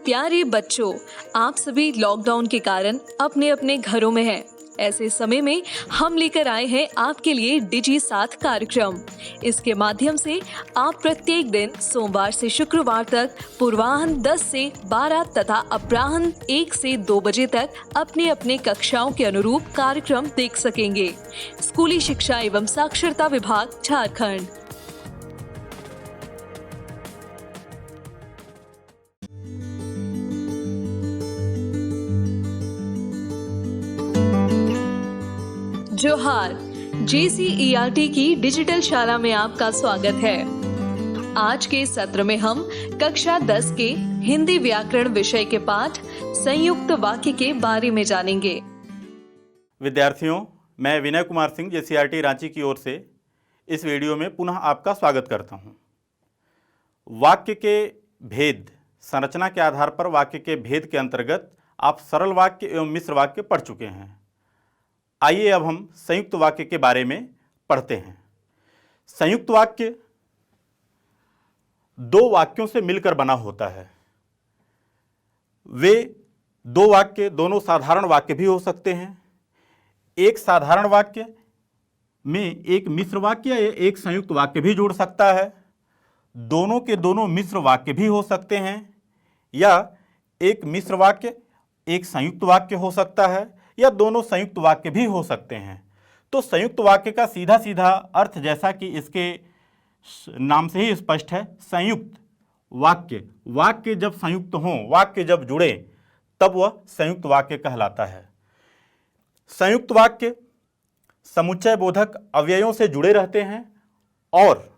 प्यारे बच्चों, आप सभी लॉकडाउन के कारण अपने अपने घरों में हैं। ऐसे समय में हम लेकर आए हैं आपके लिए डिजी साथ कार्यक्रम। इसके माध्यम से आप प्रत्येक दिन सोमवार से शुक्रवार तक पूर्वाह्न 10 से 12 तथा अपराह्न 1 से 2 बजे तक अपने अपने कक्षाओं के अनुरूप कार्यक्रम देख सकेंगे। स्कूली शिक्षा एवं साक्षरता विभाग, झारखंड। जोहार, JCERT की डिजिटल शाला में आपका स्वागत है। आज के सत्र में हम कक्षा 10 के हिंदी व्याकरण विषय के पाठ संयुक्त वाक्य के बारे में जानेंगे। विद्यार्थियों, मैं विनय कुमार सिंह JCERT रांची की ओर से इस वीडियो में पुनः आपका स्वागत करता हूं। वाक्य के भेद, संरचना के आधार पर वाक्य के भेद के अंतर्गत आप सरल वाक्य एवं मिश्र वाक्य पढ़ चुके हैं। आइए अब हम संयुक्त वाक्य के बारे में पढ़ते हैं। संयुक्त वाक्य दो वाक्यों से मिलकर बना होता है। वे दो वाक्य दोनों साधारण वाक्य भी हो सकते हैं। एक साधारण वाक्य में एक मिश्र वाक्य या एक संयुक्त वाक्य भी जुड़ सकता है। दोनों के दोनों मिश्र वाक्य भी हो सकते हैं, या एक मिश्र वाक्य एक संयुक्त वाक्य हो सकता है, या दोनों संयुक्त वाक्य भी हो सकते हैं। तो संयुक्त वाक्य का सीधा सीधा अर्थ, जैसा कि इसके नाम से ही स्पष्ट है, संयुक्त वाक्य। वाक्य जब संयुक्त हों, वाक्य जब जुड़े, तब वह संयुक्त वाक्य कहलाता है। संयुक्त वाक्य समुच्चय बोधक अव्ययों से जुड़े रहते हैं और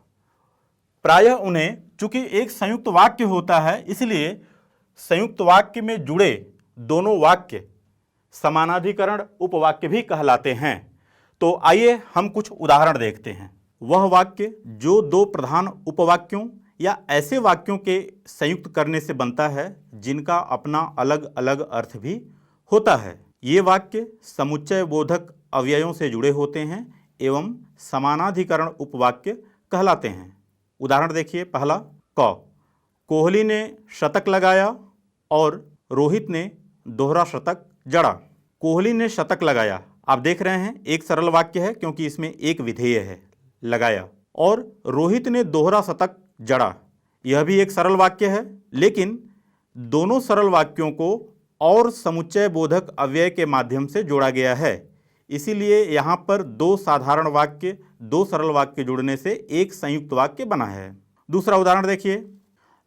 प्रायः उन्हें, चूंकि एक संयुक्त वाक्य होता है, इसलिए संयुक्त वाक्य में जुड़े दोनों वाक्य समानाधिकरण उपवाक्य भी कहलाते हैं। तो आइए हम कुछ उदाहरण देखते हैं। वह वाक्य जो दो प्रधान उपवाक्यों या ऐसे वाक्यों के संयुक्त करने से बनता है जिनका अपना अलग अलग अर्थ भी होता है। ये वाक्य समुच्चय बोधक अव्ययों से जुड़े होते हैं एवं समानाधिकरण उपवाक्य कहलाते हैं। उदाहरण देखिए। पहला, कोहली ने शतक लगाया और रोहित ने दोहरा शतक जड़ा। कोहली ने शतक लगाया, आप देख रहे हैं एक सरल वाक्य है क्योंकि इसमें एक विधेय है, लगाया। और रोहित ने दोहरा शतक जड़ा, यह भी एक सरल वाक्य है, लेकिन दोनों सरल वाक्यों को और समुच्चय बोधक अव्यय के माध्यम से जोड़ा गया है। इसीलिए यहाँ पर दो साधारण वाक्य, दो सरल वाक्य जुड़ने से एक संयुक्त वाक्य बना है। दूसरा उदाहरण देखिए।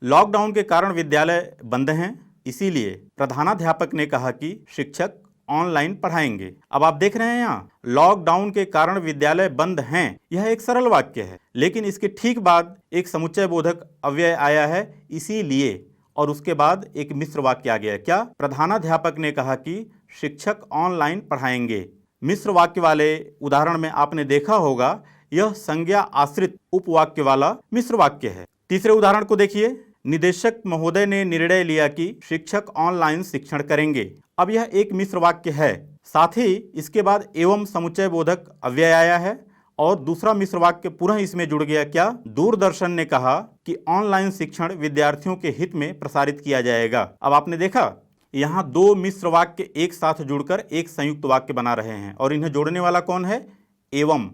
लॉकडाउन के कारण विद्यालय बंद हैं, इसीलिए प्रधानाध्यापक ने कहा कि शिक्षक ऑनलाइन पढ़ाएंगे। अब आप देख रहे हैं यहाँ लॉकडाउन के कारण विद्यालय बंद हैं, यह एक सरल वाक्य है, लेकिन इसके ठीक बाद एक समुच्चय बोधक अव्यय आया है, इसीलिए, और उसके बाद एक मिश्र वाक्य आ गया। क्या? प्रधानाध्यापक ने कहा कि शिक्षक ऑनलाइन पढ़ाएंगे। मिश्र वाक्य वाले उदाहरण में आपने देखा होगा यह संज्ञा आश्रित उपवाक्य वाला मिश्र वाक्य है। तीसरे उदाहरण को देखिए। निदेशक महोदय ने निर्णय लिया कि शिक्षक ऑनलाइन शिक्षण करेंगे। अब यह एक मिश्र वाक्य है, साथ ही इसके बाद एवं समुच्चय बोधक अव्यय आया है और दूसरा मिश्र वाक्य पुनः इसमें जुड़ गया। क्या? दूरदर्शन ने कहा कि ऑनलाइन शिक्षण विद्यार्थियों के हित में प्रसारित किया जाएगा। अब आपने देखा यहाँ दो मिश्र वाक्य एक साथ जुड़कर एक संयुक्त वाक्य बना रहे हैं और इन्हें जोड़ने वाला कौन है? एवं।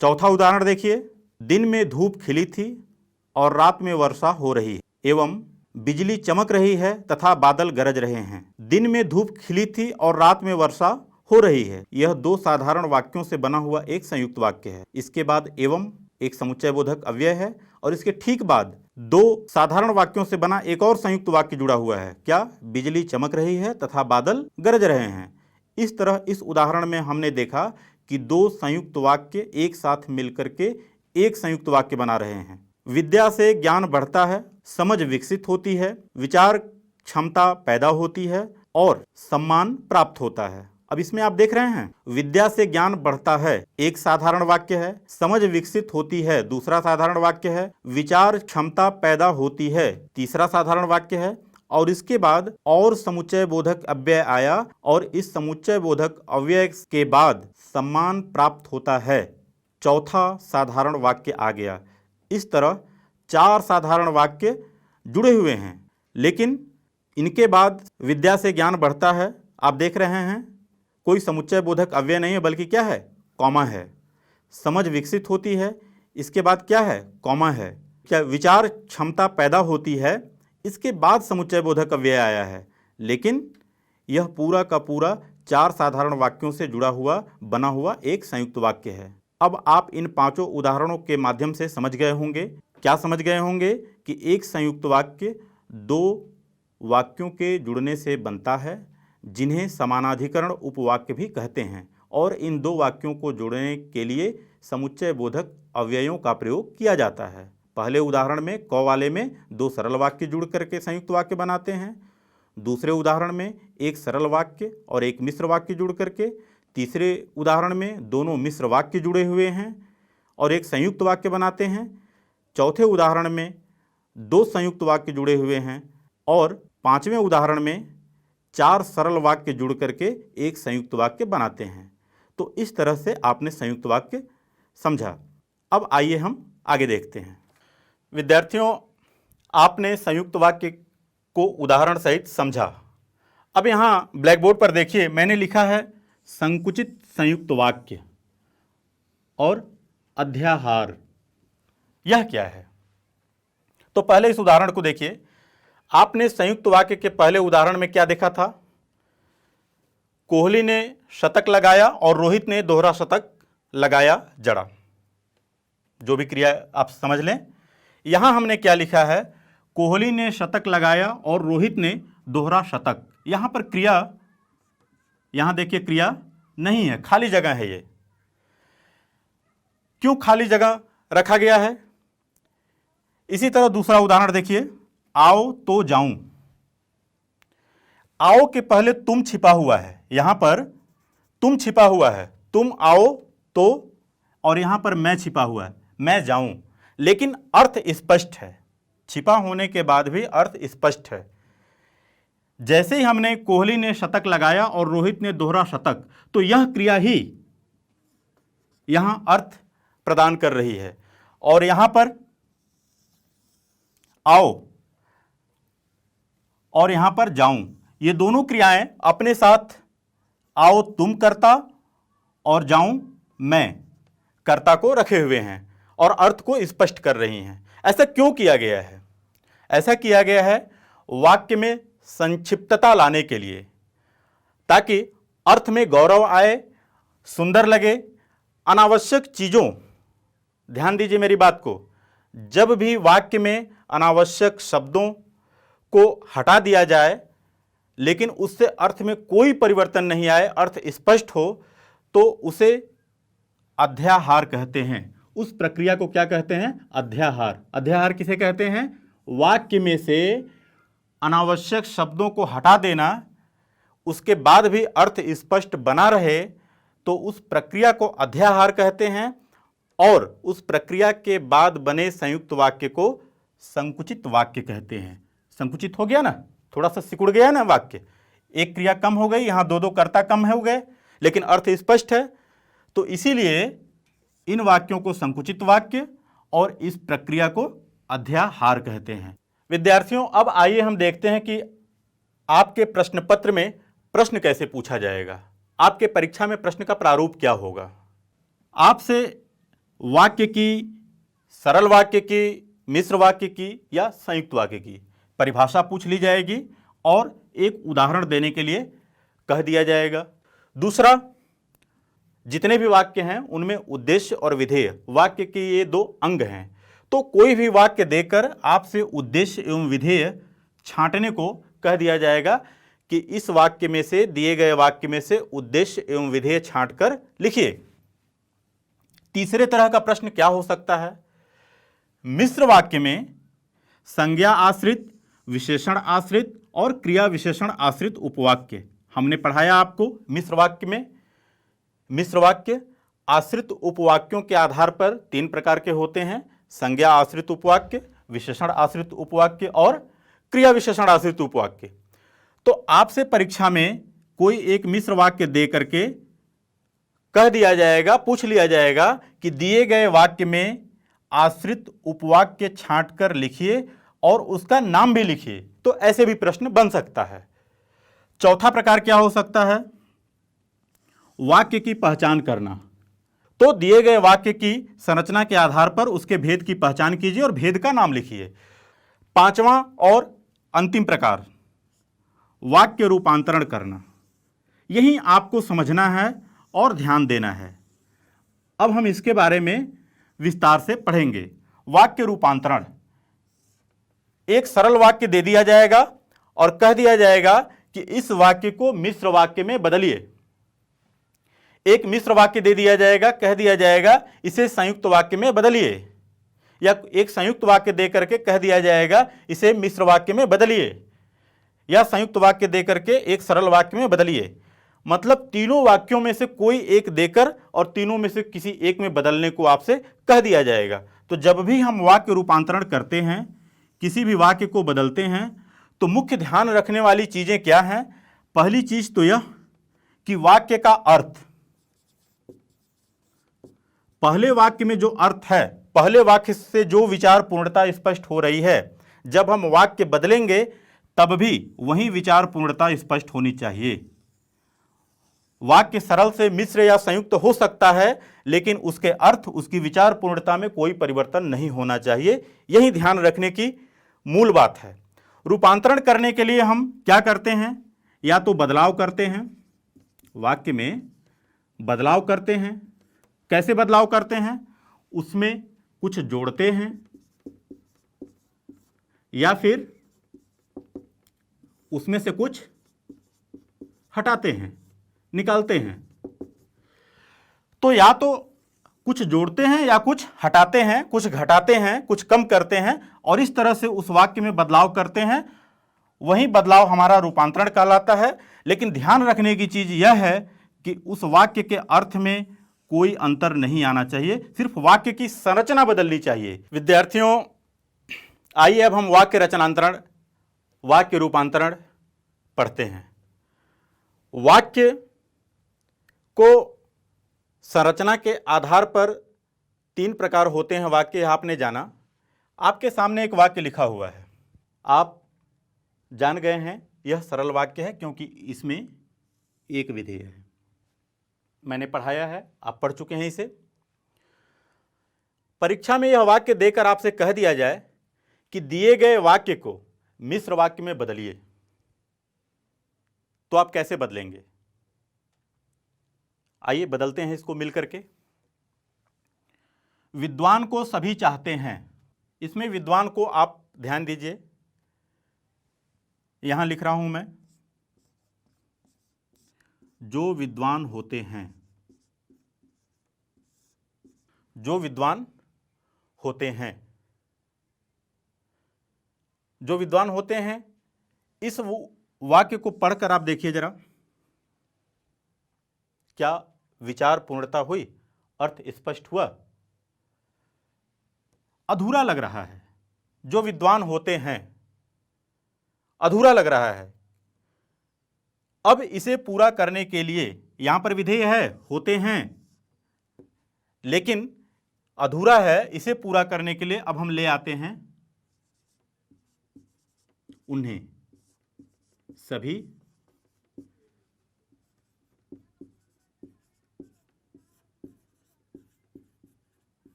चौथा उदाहरण देखिए। दिन में धूप खिली थी और रात में वर्षा हो रही है, एवं बिजली चमक रही है तथा बादल गरज रहे हैं। दिन में धूप खिली थी और रात में वर्षा हो रही है, यह दो साधारण वाक्यों से बना हुआ एक संयुक्त वाक्य है। इसके बाद एवं एक समुच्चय बोधक अव्यय है और इसके ठीक बाद दो साधारण वाक्यों से बना एक और संयुक्त वाक्य जुड़ा हुआ है। क्या? बिजली चमक रही है तथा बादल गरज रहे हैं। इस तरह इस उदाहरण में हमने देखा कि दो संयुक्त वाक्य एक साथ मिलकर के एक संयुक्त वाक्य बना रहे हैं। विद्या से ज्ञान बढ़ता है, समझ विकसित होती है, विचार क्षमता पैदा होती है और सम्मान प्राप्त होता है। अब इसमें आप देख रहे हैं विद्या से ज्ञान बढ़ता है एक साधारण वाक्य है, समझ विकसित होती है दूसरा साधारण वाक्य है, विचार क्षमता पैदा होती है तीसरा साधारण वाक्य है, और इसके बाद और समुच्चय बोधक अव्यय आया और इस समुच्चय बोधक अव्यय के बाद सम्मान प्राप्त होता है, चौथा साधारण वाक्य आ गया। इस तरह चार साधारण वाक्य जुड़े हुए हैं, लेकिन इनके बाद विद्या से ज्ञान बढ़ता है। आप देख रहे हैं कोई समुच्चय बोधक अव्यय नहीं है, बल्कि क्या है, कॉमा है। समझ विकसित होती है, इसके बाद क्या है, कॉमा है। क्या विचार क्षमता पैदा होती है, इसके बाद समुच्चय बोधक अव्यय आया है। लेकिन यह पूरा का पूरा 4 साधारण वाक्यों से जुड़ा हुआ बना हुआ एक संयुक्त वाक्य है। अब आप इन 5 उदाहरणों के माध्यम से समझ गए होंगे। क्या समझ गए होंगे कि एक संयुक्त वाक्य 2 वाक्यों के जुड़ने से बनता है, जिन्हें समानाधिकरण उपवाक्य भी कहते हैं, और इन 2 वाक्यों को जोड़ने के लिए समुच्चय बोधक अव्ययों का प्रयोग किया जाता है। पहले उदाहरण में क वाले में 2 सरल वाक्य जुड़ करके संयुक्त वाक्य बनाते हैं। दूसरे उदाहरण में एक सरल वाक्य और एक मिश्र वाक्य जुड़ करके, तीसरे उदाहरण में दोनों मिश्र वाक्य जुड़े हुए हैं और एक संयुक्त वाक्य बनाते हैं। चौथे उदाहरण में 2 संयुक्त वाक्य जुड़े हुए हैं और 5वें उदाहरण में 4 सरल वाक्य जुड़ करके एक संयुक्त वाक्य बनाते हैं। तो इस तरह से आपने संयुक्त वाक्य समझा। अब आइए हम आगे देखते हैं। विद्यार्थियों, आपने संयुक्त वाक्य को उदाहरण सहित समझा। अब यहाँ ब्लैक बोर्ड पर देखिए, मैंने लिखा है संकुचित संयुक्त वाक्य और अध्याहार। यह क्या है? तो पहले इस उदाहरण को देखिए। आपने संयुक्त वाक्य के पहले उदाहरण में क्या देखा था? कोहली ने शतक लगाया और रोहित ने दोहरा शतक लगाया जड़ा। जो भी क्रिया आप समझ लें। यहां हमने क्या लिखा है? कोहली ने शतक लगाया और रोहित ने दोहरा शतक। यहां पर क्रिया, यहां देखिए क्रिया नहीं है, खाली जगह है। ये क्यों खाली जगह रखा गया है? इसी तरह दूसरा उदाहरण देखिए, आओ तो जाऊं। आओ के पहले तुम छिपा हुआ है, यहां पर तुम छिपा हुआ है, तुम आओ तो, और यहां पर मैं छिपा हुआ है, मैं जाऊं। लेकिन अर्थ स्पष्ट है, छिपा होने के बाद भी अर्थ स्पष्ट है। जैसे ही हमने कोहली ने शतक लगाया और रोहित ने दोहरा शतक, तो यह क्रिया ही यहां अर्थ प्रदान कर रही है। और यहां पर आओ और यहां पर जाऊं, ये दोनों क्रियाएं अपने साथ आओ तुम कर्ता और जाऊं मैं कर्ता को रखे हुए हैं और अर्थ को स्पष्ट कर रही हैं। ऐसा क्यों किया गया है? ऐसा किया गया है वाक्य में संक्षिप्तता लाने के लिए, ताकि अर्थ में गौरव आए, सुंदर लगे। अनावश्यक चीजों, ध्यान दीजिए मेरी बात को, जब भी वाक्य में अनावश्यक शब्दों को हटा दिया जाए लेकिन उससे अर्थ में कोई परिवर्तन नहीं आए, अर्थ स्पष्ट हो, तो उसे अध्याहार कहते हैं। उस प्रक्रिया को क्या कहते हैं? अध्याहार। अध्याहार किसे कहते हैं? वाक्य में से अनावश्यक शब्दों को हटा देना, उसके बाद भी अर्थ स्पष्ट बना रहे, तो उस प्रक्रिया को अध्याहार कहते हैं। और उस प्रक्रिया के बाद बने संयुक्त वाक्य को संकुचित वाक्य कहते हैं। संकुचित हो गया ना, थोड़ा सा सिकुड़ गया ना वाक्य, एक क्रिया कम हो गई, यहां 2 कर्ता कम हो गए, लेकिन अर्थ स्पष्ट है। तो इसीलिए इन वाक्यों को संकुचित वाक्य और इस प्रक्रिया को अध्याहार कहते हैं। विद्यार्थियों, अब आइए हम देखते हैं कि आपके प्रश्न पत्र में प्रश्न कैसे पूछा जाएगा। आपके परीक्षा में प्रश्न का प्रारूप क्या होगा? आपसे वाक्य की, सरल वाक्य की, मिश्र वाक्य की या संयुक्त वाक्य की परिभाषा पूछ ली जाएगी और एक उदाहरण देने के लिए कह दिया जाएगा। दूसरा, जितने भी वाक्य हैं उनमें उद्देश्य और विधेय, वाक्य के ये 2 अंग हैं। तो कोई भी वाक्य देकर आपसे उद्देश्य एवं विधेय छांटने को कह दिया जाएगा कि इस वाक्य में से, दिए गए वाक्य में से उद्देश्य एवं विधेय छांटकर लिखिए। तीसरे तरह का प्रश्न क्या हो सकता है? मिश्र वाक्य में संज्ञा आश्रित, विशेषण आश्रित और क्रिया विशेषण आश्रित उपवाक्य हमने पढ़ाया आपको। मिश्र वाक्य में, मिश्र वाक्य आश्रित उपवाक्यों के आधार पर 3 प्रकार के होते हैं: संज्ञा आश्रित उपवाक्य, विशेषण आश्रित उपवाक्य और क्रिया विशेषण आश्रित उपवाक्य। तो आपसे परीक्षा में कोई एक मिश्र वाक्य दे करके कह दिया जाएगा, पूछ लिया जाएगा कि दिए गए वाक्य में आश्रित उपवाक्य छांटकर लिखिए और उसका नाम भी लिखिए। तो ऐसे भी प्रश्न बन सकता है। चौथा प्रकार क्या हो सकता है? वाक्य की पहचान करना। तो दिए गए वाक्य की संरचना के आधार पर उसके भेद की पहचान कीजिए और भेद का नाम लिखिए। पांचवां और अंतिम प्रकार, वाक्य रूपांतरण करना। यही आपको समझना है और ध्यान देना है। अब हम इसके बारे में विस्तार से पढ़ेंगे। वाक्य रूपांतरण, एक सरल वाक्य दे दिया जाएगा और कह दिया जाएगा कि इस वाक्य को मिश्र वाक्य में बदलिए। एक मिश्र वाक्य दे दिया जाएगा, कह दिया जाएगा इसे संयुक्त वाक्य में बदलिए, या एक संयुक्त वाक्य दे करके कह दिया जाएगा इसे मिश्र वाक्य में बदलिए, या संयुक्त वाक्य दे करके एक सरल वाक्य में बदलिए। मतलब तीनों वाक्यों में से कोई एक देकर और तीनों में से किसी एक में बदलने को आपसे कह दिया जाएगा। तो जब भी हम वाक्य रूपांतरण करते हैं, किसी भी वाक्य को बदलते हैं, तो मुख्य ध्यान रखने वाली चीजें क्या हैं? पहली चीज तो यह कि वाक्य का अर्थ, पहले वाक्य में जो अर्थ है, पहले वाक्य से जो विचार पूर्णता स्पष्ट हो रही है, जब हम वाक्य बदलेंगे तब भी वही विचार पूर्णता स्पष्ट होनी चाहिए। वाक्य सरल से मिश्र या संयुक्त हो सकता है, लेकिन उसके अर्थ, उसकी विचार पूर्णता में कोई परिवर्तन नहीं होना चाहिए। यही ध्यान रखने की मूल बात है। रूपांतरण करने के लिए हम क्या करते हैं? या तो बदलाव करते हैं, वाक्य में बदलाव करते हैं। कैसे बदलाव करते हैं? उसमें कुछ जोड़ते हैं या फिर उसमें से कुछ हटाते हैं, निकालते हैं। तो या तो कुछ जोड़ते हैं या कुछ हटाते हैं, कुछ घटाते हैं, कुछ कम करते हैं और इस तरह से उस वाक्य में बदलाव करते हैं। वही बदलाव हमारा रूपांतरण कहलाता है। लेकिन ध्यान रखने की चीज यह है कि उस वाक्य के अर्थ में कोई अंतर नहीं आना चाहिए, सिर्फ वाक्य की संरचना बदलनी चाहिए। विद्यार्थियों, आइए अब हम वाक्य रचनांतरण, वाक्य रूपांतरण पढ़ते हैं। वाक्य को संरचना के आधार पर 3 प्रकार होते हैं वाक्य, आपने जाना। आपके सामने एक वाक्य लिखा हुआ है, आप जान गए हैं यह सरल वाक्य है क्योंकि इसमें एक विधेय है। मैंने पढ़ाया है, आप पढ़ चुके हैं इसे। परीक्षा में यह वाक्य देकर आपसे कह दिया जाए कि दिए गए वाक्य को मिश्र वाक्य में बदलिए, तो आप कैसे बदलेंगे? आइए बदलते हैं इसको मिलकर के। विद्वान को सभी चाहते हैं। इसमें विद्वान को आप ध्यान दीजिए, यहां लिख रहा हूं मैं, जो विद्वान होते हैं, जो विद्वान होते हैं, जो विद्वान होते हैं। इस वाक्य को पढ़कर आप देखिए जरा, क्या विचार पूर्णता हुई? अर्थ स्पष्ट हुआ? अधूरा लग रहा है। जो विद्वान होते हैं, अधूरा लग रहा है। अब इसे पूरा करने के लिए यहां पर विधेय है होते हैं, लेकिन अधूरा है। इसे पूरा करने के लिए अब हम ले आते हैं उन्हें सभी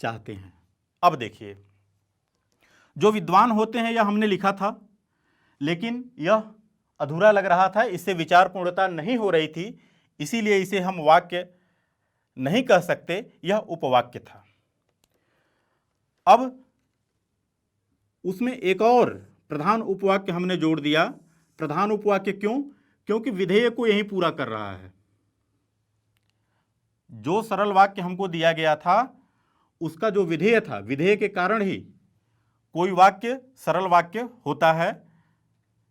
चाहते हैं। अब देखिए, जो विद्वान होते हैं यह हमने लिखा था, लेकिन यह अधूरा लग रहा था, इससे विचार पूर्णता नहीं हो रही थी, इसीलिए इसे हम वाक्य नहीं कह सकते, यह उपवाक्य था। अब उसमें एक और प्रधान उपवाक्य हमने जोड़ दिया। प्रधान उपवाक्य क्यों? क्योंकि विधेय को यही पूरा कर रहा है। जो सरल वाक्य हमको दिया गया था उसका जो विधेय था, विधेय के कारण ही कोई वाक्य सरल वाक्य होता है,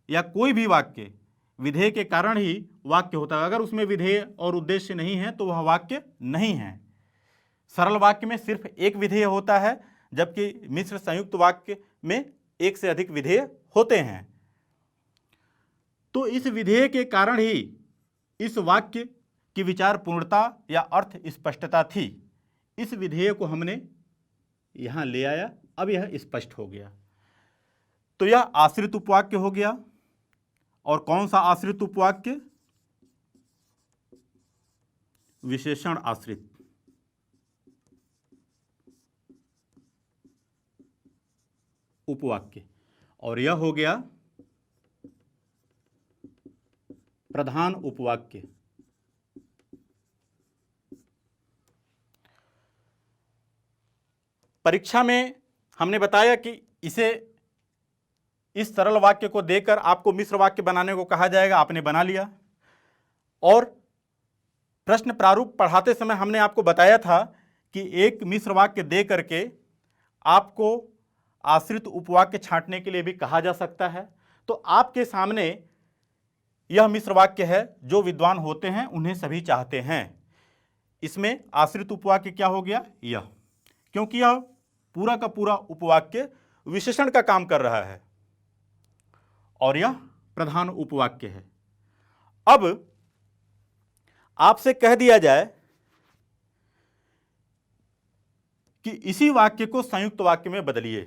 या कोई भी वाक्य विधेय के कारण ही वाक्य होता है। अगर उसमें विधेय और उद्देश्य नहीं है तो वह वाक्य नहीं है। सरल वाक्य में सिर्फ एक विधेय होता है, जबकि मिश्र संयुक्त वाक्य में एक से अधिक विधेय होते हैं। तो इस विधेय के कारण ही इस वाक्य की विचार पूर्णता या अर्थ स्पष्टता थी। इस विधेय को हमने यहां ले आया, अब यह स्पष्ट हो गया। तो यह आश्रित उपवाक्य हो गया। और कौन सा आश्रित उपवाक्य? विशेषण आश्रित। उपवाक्य। और यह हो गया प्रधान उपवाक्य। परीक्षा में हमने बताया कि इस सरल वाक्य को देकर आपको मिश्र वाक्य बनाने को कहा जाएगा, आपने बना लिया। और प्रश्न प्रारूप पढ़ाते समय हमने आपको बताया था कि एक मिश्र वाक्य दे करके आपको आश्रित उपवाक्य छांटने के लिए भी कहा जा सकता है। तो आपके सामने यह मिश्र वाक्य है, जो विद्वान होते हैं उन्हें सभी चाहते हैं। इसमें आश्रित उपवाक्य क्या हो गया? यह, क्योंकि यह पूरा का पूरा उपवाक्य विशेषण का काम कर रहा है और यह प्रधान उपवाक्य है। अब आपसे कह दिया जाए कि इसी वाक्य को संयुक्त वाक्य में बदलिए,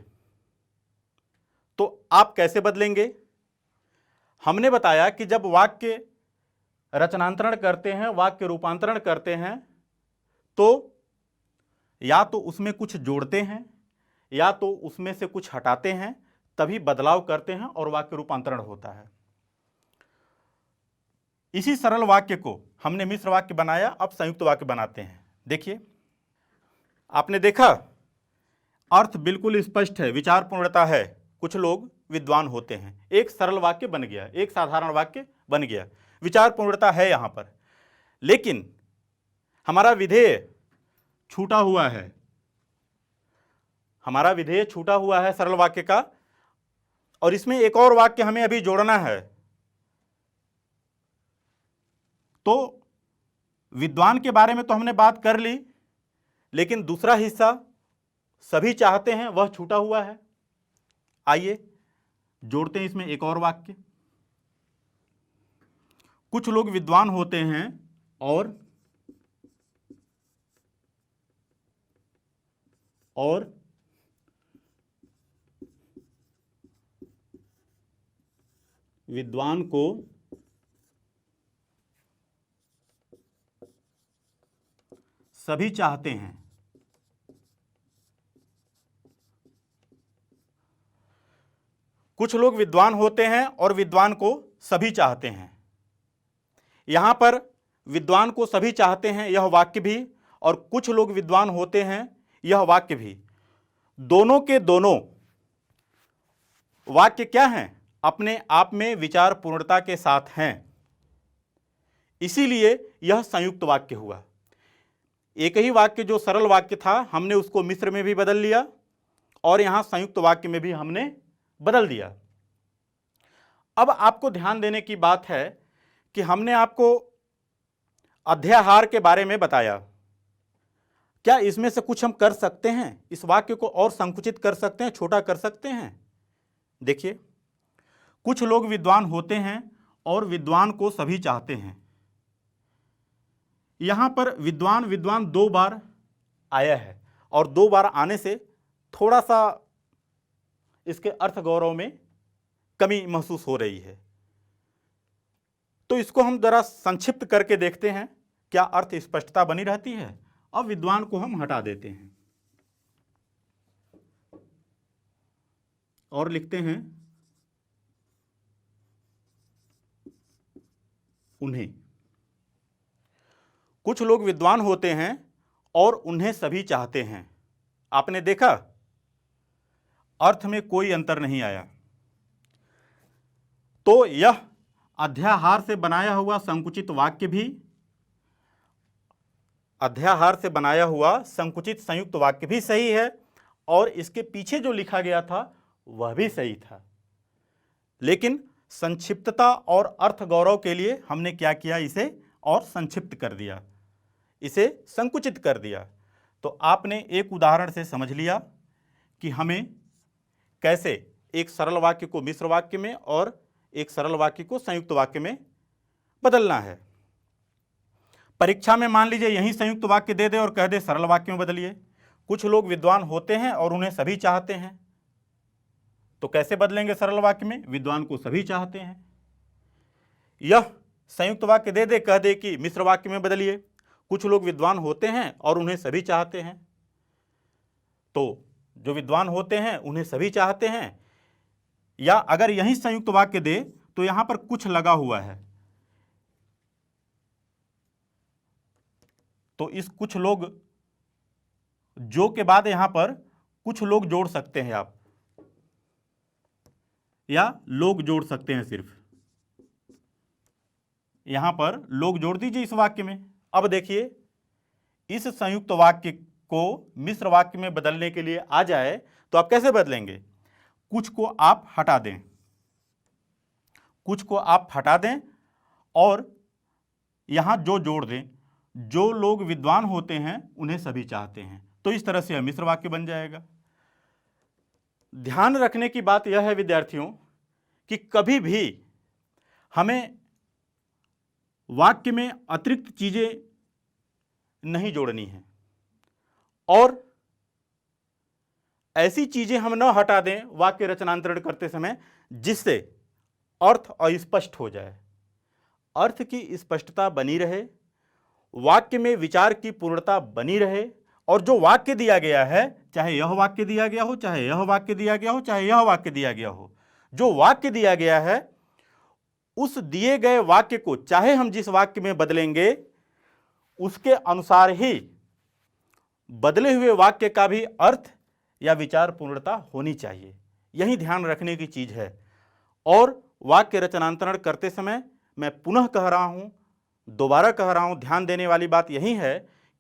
तो आप कैसे बदलेंगे? हमने बताया कि जब वाक्य रचनांतरण करते हैं, वाक्य रूपांतरण करते हैं, तो या तो उसमें कुछ जोड़ते हैं या तो उसमें से कुछ हटाते हैं, तभी बदलाव करते हैं और वाक्य रूपांतरण होता है। इसी सरल वाक्य को हमने मिश्र वाक्य बनाया, अब संयुक्त वाक्य बनाते हैं। देखिए, आपने देखा अर्थ बिल्कुल स्पष्ट है, विचार पूर्णता है, कुछ लोग विद्वान होते हैं। एक सरल वाक्य बन गया, एक साधारण वाक्य बन गया, विचार पूर्णता है यहां पर। लेकिन हमारा विधेय छूटा हुआ है, हमारा विधेय छूटा हुआ है सरल वाक्य का, और इसमें एक और वाक्य हमें अभी जोड़ना है। तो विद्वान के बारे में तो हमने बात कर ली, लेकिन दूसरा हिस्सा सभी चाहते हैं, वह छूटा हुआ है। आइए जोड़ते हैं इसमें एक और वाक्य। कुछ लोग विद्वान होते हैं और विद्वान को सभी चाहते हैं। कुछ लोग विद्वान होते हैं और विद्वान को सभी चाहते हैं। यहां पर विद्वान को सभी चाहते हैं यह वाक्य भी, और कुछ लोग विद्वान होते हैं यह वाक्य भी, दोनों के दोनों वाक्य क्या हैं? अपने आप में विचार पूर्णता के साथ हैं। इसीलिए यह संयुक्त वाक्य हुआ। एक ही वाक्य जो सरल वाक्य था, हमने उसको मिश्र में भी बदल लिया और यहां संयुक्त वाक्य में भी हमने बदल दिया। अब आपको ध्यान देने की बात है कि हमने आपको अध्याहार के बारे में बताया। क्या इसमें से कुछ हम कर सकते हैं? इस वाक्य को और संकुचित कर सकते हैं, छोटा कर सकते हैं? देखिए, कुछ लोग विद्वान होते हैं और विद्वान को सभी चाहते हैं। यहां पर विद्वान विद्वान दो बार आया है और दो बार आने से थोड़ा सा इसके अर्थ गौरव में कमी महसूस हो रही है। तो इसको हम जरा संक्षिप्त करके देखते हैं, क्या अर्थ स्पष्टता बनी रहती है। अब विद्वान को हम हटा देते हैं और लिखते हैं उन्हें। कुछ लोग विद्वान होते हैं और उन्हें सभी चाहते हैं। आपने देखा अर्थ में कोई अंतर नहीं आया। तो यह अध्याहार से बनाया हुआ संकुचित वाक्य भी, अध्याहार से बनाया हुआ संकुचित संयुक्त वाक्य भी सही है और इसके पीछे जो लिखा गया था वह भी सही था। लेकिन संक्षिप्तता और अर्थ गौरव के लिए हमने क्या किया, इसे और संक्षिप्त कर दिया, इसे संकुचित कर दिया। तो आपने एक उदाहरण से समझ लिया कि हमें कैसे एक सरल वाक्य को मिश्र वाक्य में और एक सरल वाक्य को संयुक्त वाक्य में बदलना है। परीक्षा में मान लीजिए यही संयुक्त वाक्य दे दे और कह दे सरल वाक्य में बदलिए। कुछ लोग विद्वान होते हैं और उन्हें सभी चाहते हैं, तो कैसे बदलेंगे सरल वाक्य में? विद्वान को सभी चाहते हैं। यह संयुक्त वाक्य दे दे, कह दे कि मिश्र वाक्य में बदलिए, कुछ लोग विद्वान होते हैं और उन्हें सभी चाहते हैं। तो जो विद्वान होते हैं उन्हें सभी चाहते हैं, या अगर यही संयुक्त वाक्य दे तो यहां पर कुछ लगा हुआ है, तो इस कुछ लोग जो के बाद यहां पर कुछ लोग जोड़ सकते हैं आप, या लोग जोड़ सकते हैं, सिर्फ यहां पर लोग जोड़ दीजिए इस वाक्य में। अब देखिए, इस संयुक्त वाक्य को मिश्र वाक्य में बदलने के लिए आ जाए तो आप कैसे बदलेंगे? कुछ को आप हटा दें, कुछ को आप हटा दें और यहां जो जोड़ दें, जो लोग विद्वान होते हैं उन्हें सभी चाहते हैं, तो इस तरह से यह मिश्र वाक्य बन जाएगा। ध्यान रखने की बात यह है विद्यार्थियों कि कभी भी हमें वाक्य में अतिरिक्त चीजें नहीं जोड़नी है, और ऐसी चीजें हम न हटा दें वाक्य रचनांतरण करते समय जिससे अर्थ अस्पष्ट हो जाए। अर्थ की स्पष्टता बनी रहे, वाक्य में विचार की पूर्णता बनी रहे, और जो वाक्य दिया गया है, चाहे यह वाक्य दिया गया हो, चाहे यह वाक्य दिया गया हो, चाहे यह वाक्य दिया गया हो, जो वाक्य दिया गया है उस दिए गए वाक्य को चाहे हम जिस वाक्य में बदलेंगे उसके अनुसार ही बदले हुए वाक्य का भी अर्थ या विचार पूर्णता होनी चाहिए। यही ध्यान रखने की चीज है। और वाक्य रचनांतरण करते समय मैं पुनः कह रहा हूं, दोबारा कह रहा हूं, ध्यान देने वाली बात यही है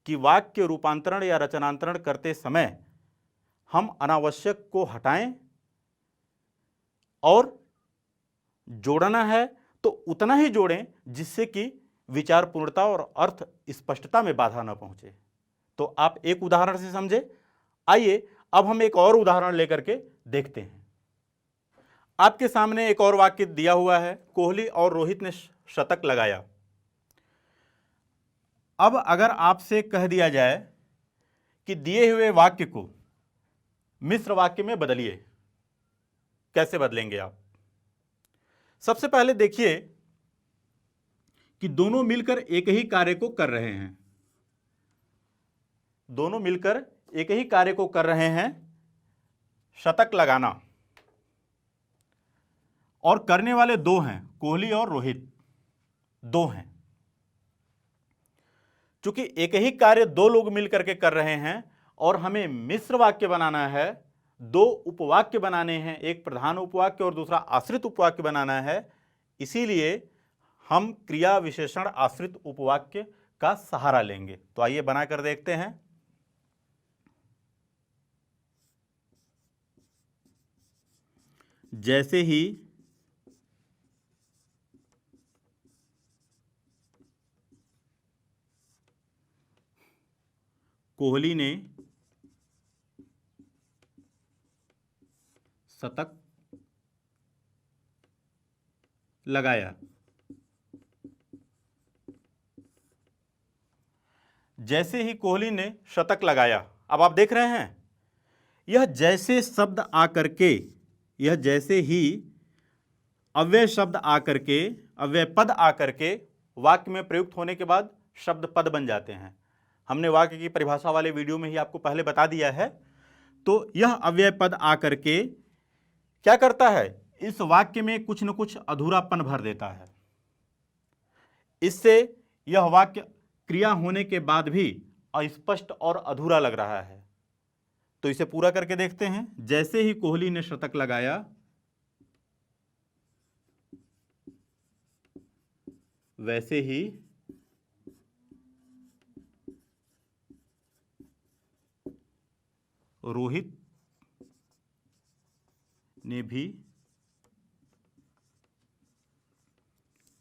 कि वाक्य रूपांतरण या रचनांतरण करते समय हम अनावश्यक को हटाएं, और जोड़ना है तो उतना ही जोड़ें जिससे कि विचार पूर्णता और अर्थ स्पष्टता में बाधा न पहुंचे। तो आप एक उदाहरण से समझे। आइए अब हम एक और उदाहरण लेकर के देखते हैं। आपके सामने एक और वाक्य दिया हुआ है, कोहली और रोहित ने शतक लगाया। अब अगर आपसे कह दिया जाए कि दिए हुए वाक्य को मिश्र वाक्य में बदलिए, कैसे बदलेंगे आप? सबसे पहले देखिए कि दोनों मिलकर एक ही कार्य को कर रहे हैं, दोनों मिलकर एक ही कार्य को कर रहे हैं, शतक लगाना, और करने वाले दो हैं, कोहली और रोहित, दो हैं। चूंकि एक ही कार्य दो लोग मिलकर के कर रहे हैं और हमें मिश्र वाक्य बनाना है, दो उपवाक्य बनाने हैं, एक प्रधान उपवाक्य और दूसरा आश्रित उपवाक्य बनाना है, इसीलिए हम क्रिया विशेषण आश्रित उपवाक्य का सहारा लेंगे। तो आइए बनाकर देखते हैं। जैसे ही कोहली ने शतक लगाया, जैसे ही कोहली ने शतक लगाया, अब आप देख रहे हैं यह जैसे शब्द आकर के, यह जैसे ही अव्यय शब्द आकर के, अव्यय पद आकर के वाक्य में प्रयुक्त होने के बाद शब्द पद बन जाते हैं। हमने वाक्य की परिभाषा वाले वीडियो में ही आपको पहले बता दिया है। तो यह अव्यय पद आकर के क्या करता है? इस वाक्य में कुछ न कुछ अधूरापन भर देता है। इससे यह वाक्य क्रिया होने के बाद भी अस्पष्ट और अधूरा लग रहा है। तो इसे पूरा करके देखते हैं। जैसे ही कोहली ने शतक लगाया, वैसे ही रोहित ने भी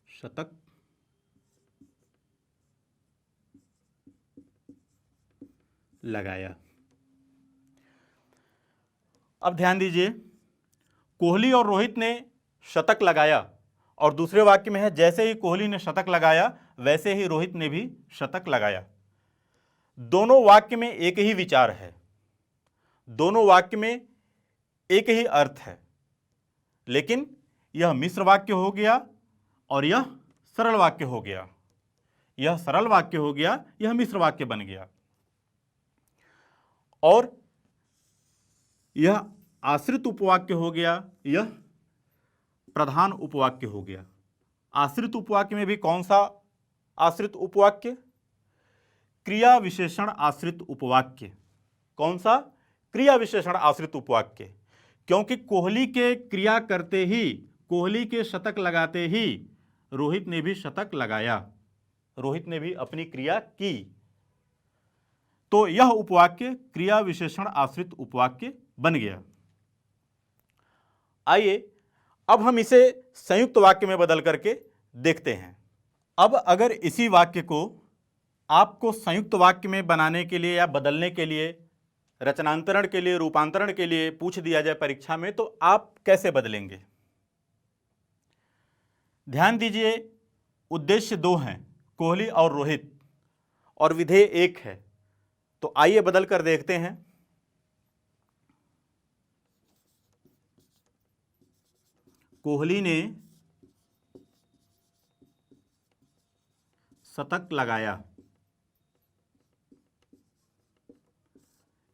शतक लगाया। अब ध्यान दीजिए, कोहली और रोहित ने शतक लगाया, और दूसरे वाक्य में है जैसे ही कोहली ने शतक लगाया वैसे ही रोहित ने भी शतक लगाया। दोनों वाक्य में एक ही विचार है, दोनों वाक्य में एक ही अर्थ है, लेकिन यह मिश्र वाक्य हो गया और यह सरल वाक्य हो गया। यह सरल वाक्य हो गया, यह मिश्र वाक्य बन गया। और यह आश्रित उपवाक्य हो गया, यह प्रधान उपवाक्य हो गया। आश्रित उपवाक्य में भी कौन सा आश्रित उपवाक्य? क्रिया विशेषण आश्रित उपवाक्य। कौन सा? क्रिया विशेषण आश्रित उपवाक्य। क्योंकि कोहली के क्रिया करते ही, कोहली के शतक लगाते ही रोहित ने भी शतक लगाया, रोहित ने भी अपनी क्रिया की। तो यह उपवाक्य क्रिया विशेषण आश्रित उपवाक्य बन गया। आइए अब हम इसे संयुक्त वाक्य में बदल करके देखते हैं। अब अगर इसी वाक्य को आपको संयुक्त वाक्य में बनाने के लिए या बदलने के लिए, रचनांतरण के लिए, रूपांतरण के लिए पूछ दिया जाए परीक्षा में, तो आप कैसे बदलेंगे? ध्यान दीजिए, उद्देश्य दो हैं, कोहली और रोहित, और विधेय एक है। तो आइए बदल कर देखते हैं। कोहली ने शतक लगाया,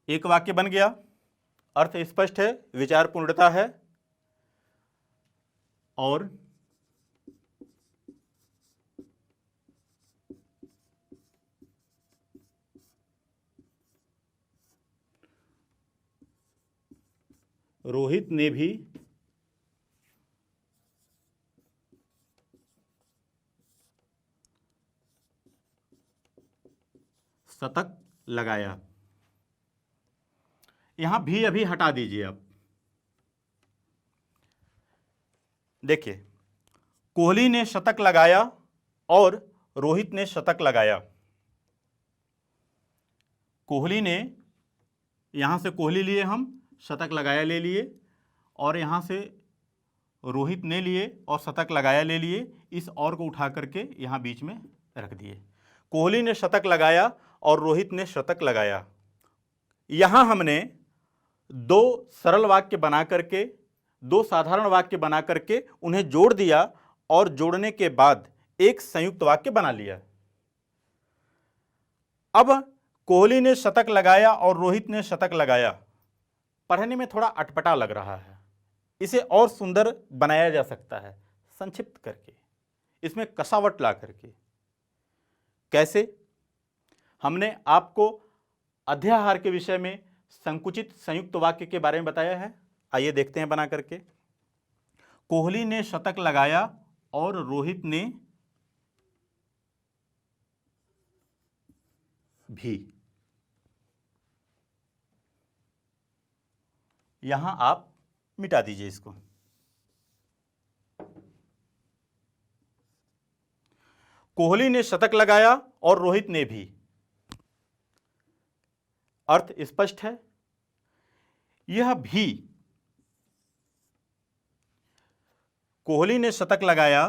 एक वाक्य बन गया। अर्थ स्पष्ट है, विचार पूर्णता है। और रोहित ने भी शतक लगाया। यहां भी अभी हटा दीजिए। अब देखिए, कोहली ने शतक लगाया और रोहित ने शतक लगाया। कोहली ने, यहां से कोहली लिए हम, शतक लगाया ले लिए, और यहां से रोहित ने लिए और शतक लगाया ले लिए। इस और को उठा करके यहां बीच में रख दिए। कोहली ने शतक लगाया और रोहित ने शतक लगाया। यहां हमने दो सरल वाक्य बना करके, दो साधारण वाक्य बना करके उन्हें जोड़ दिया, और जोड़ने के बाद एक संयुक्त वाक्य बना लिया। अब कोहली ने शतक लगाया और रोहित ने शतक लगाया, पढ़ने में थोड़ा अटपटा लग रहा है। इसे और सुंदर बनाया जा सकता है संक्षिप्त करके, इसमें कसावट ला करके। कैसे? हमने आपको अध्याहार के विषय में संकुचित संयुक्त वाक्य के बारे में बताया है। आइए देखते हैं बना करके। कोहली ने शतक लगाया और रोहित ने भी। यहां आप मिटा दीजिए इसको। कोहली ने शतक लगाया और रोहित ने भी। अर्थ स्पष्ट है। यह भी, कोहली ने शतक लगाया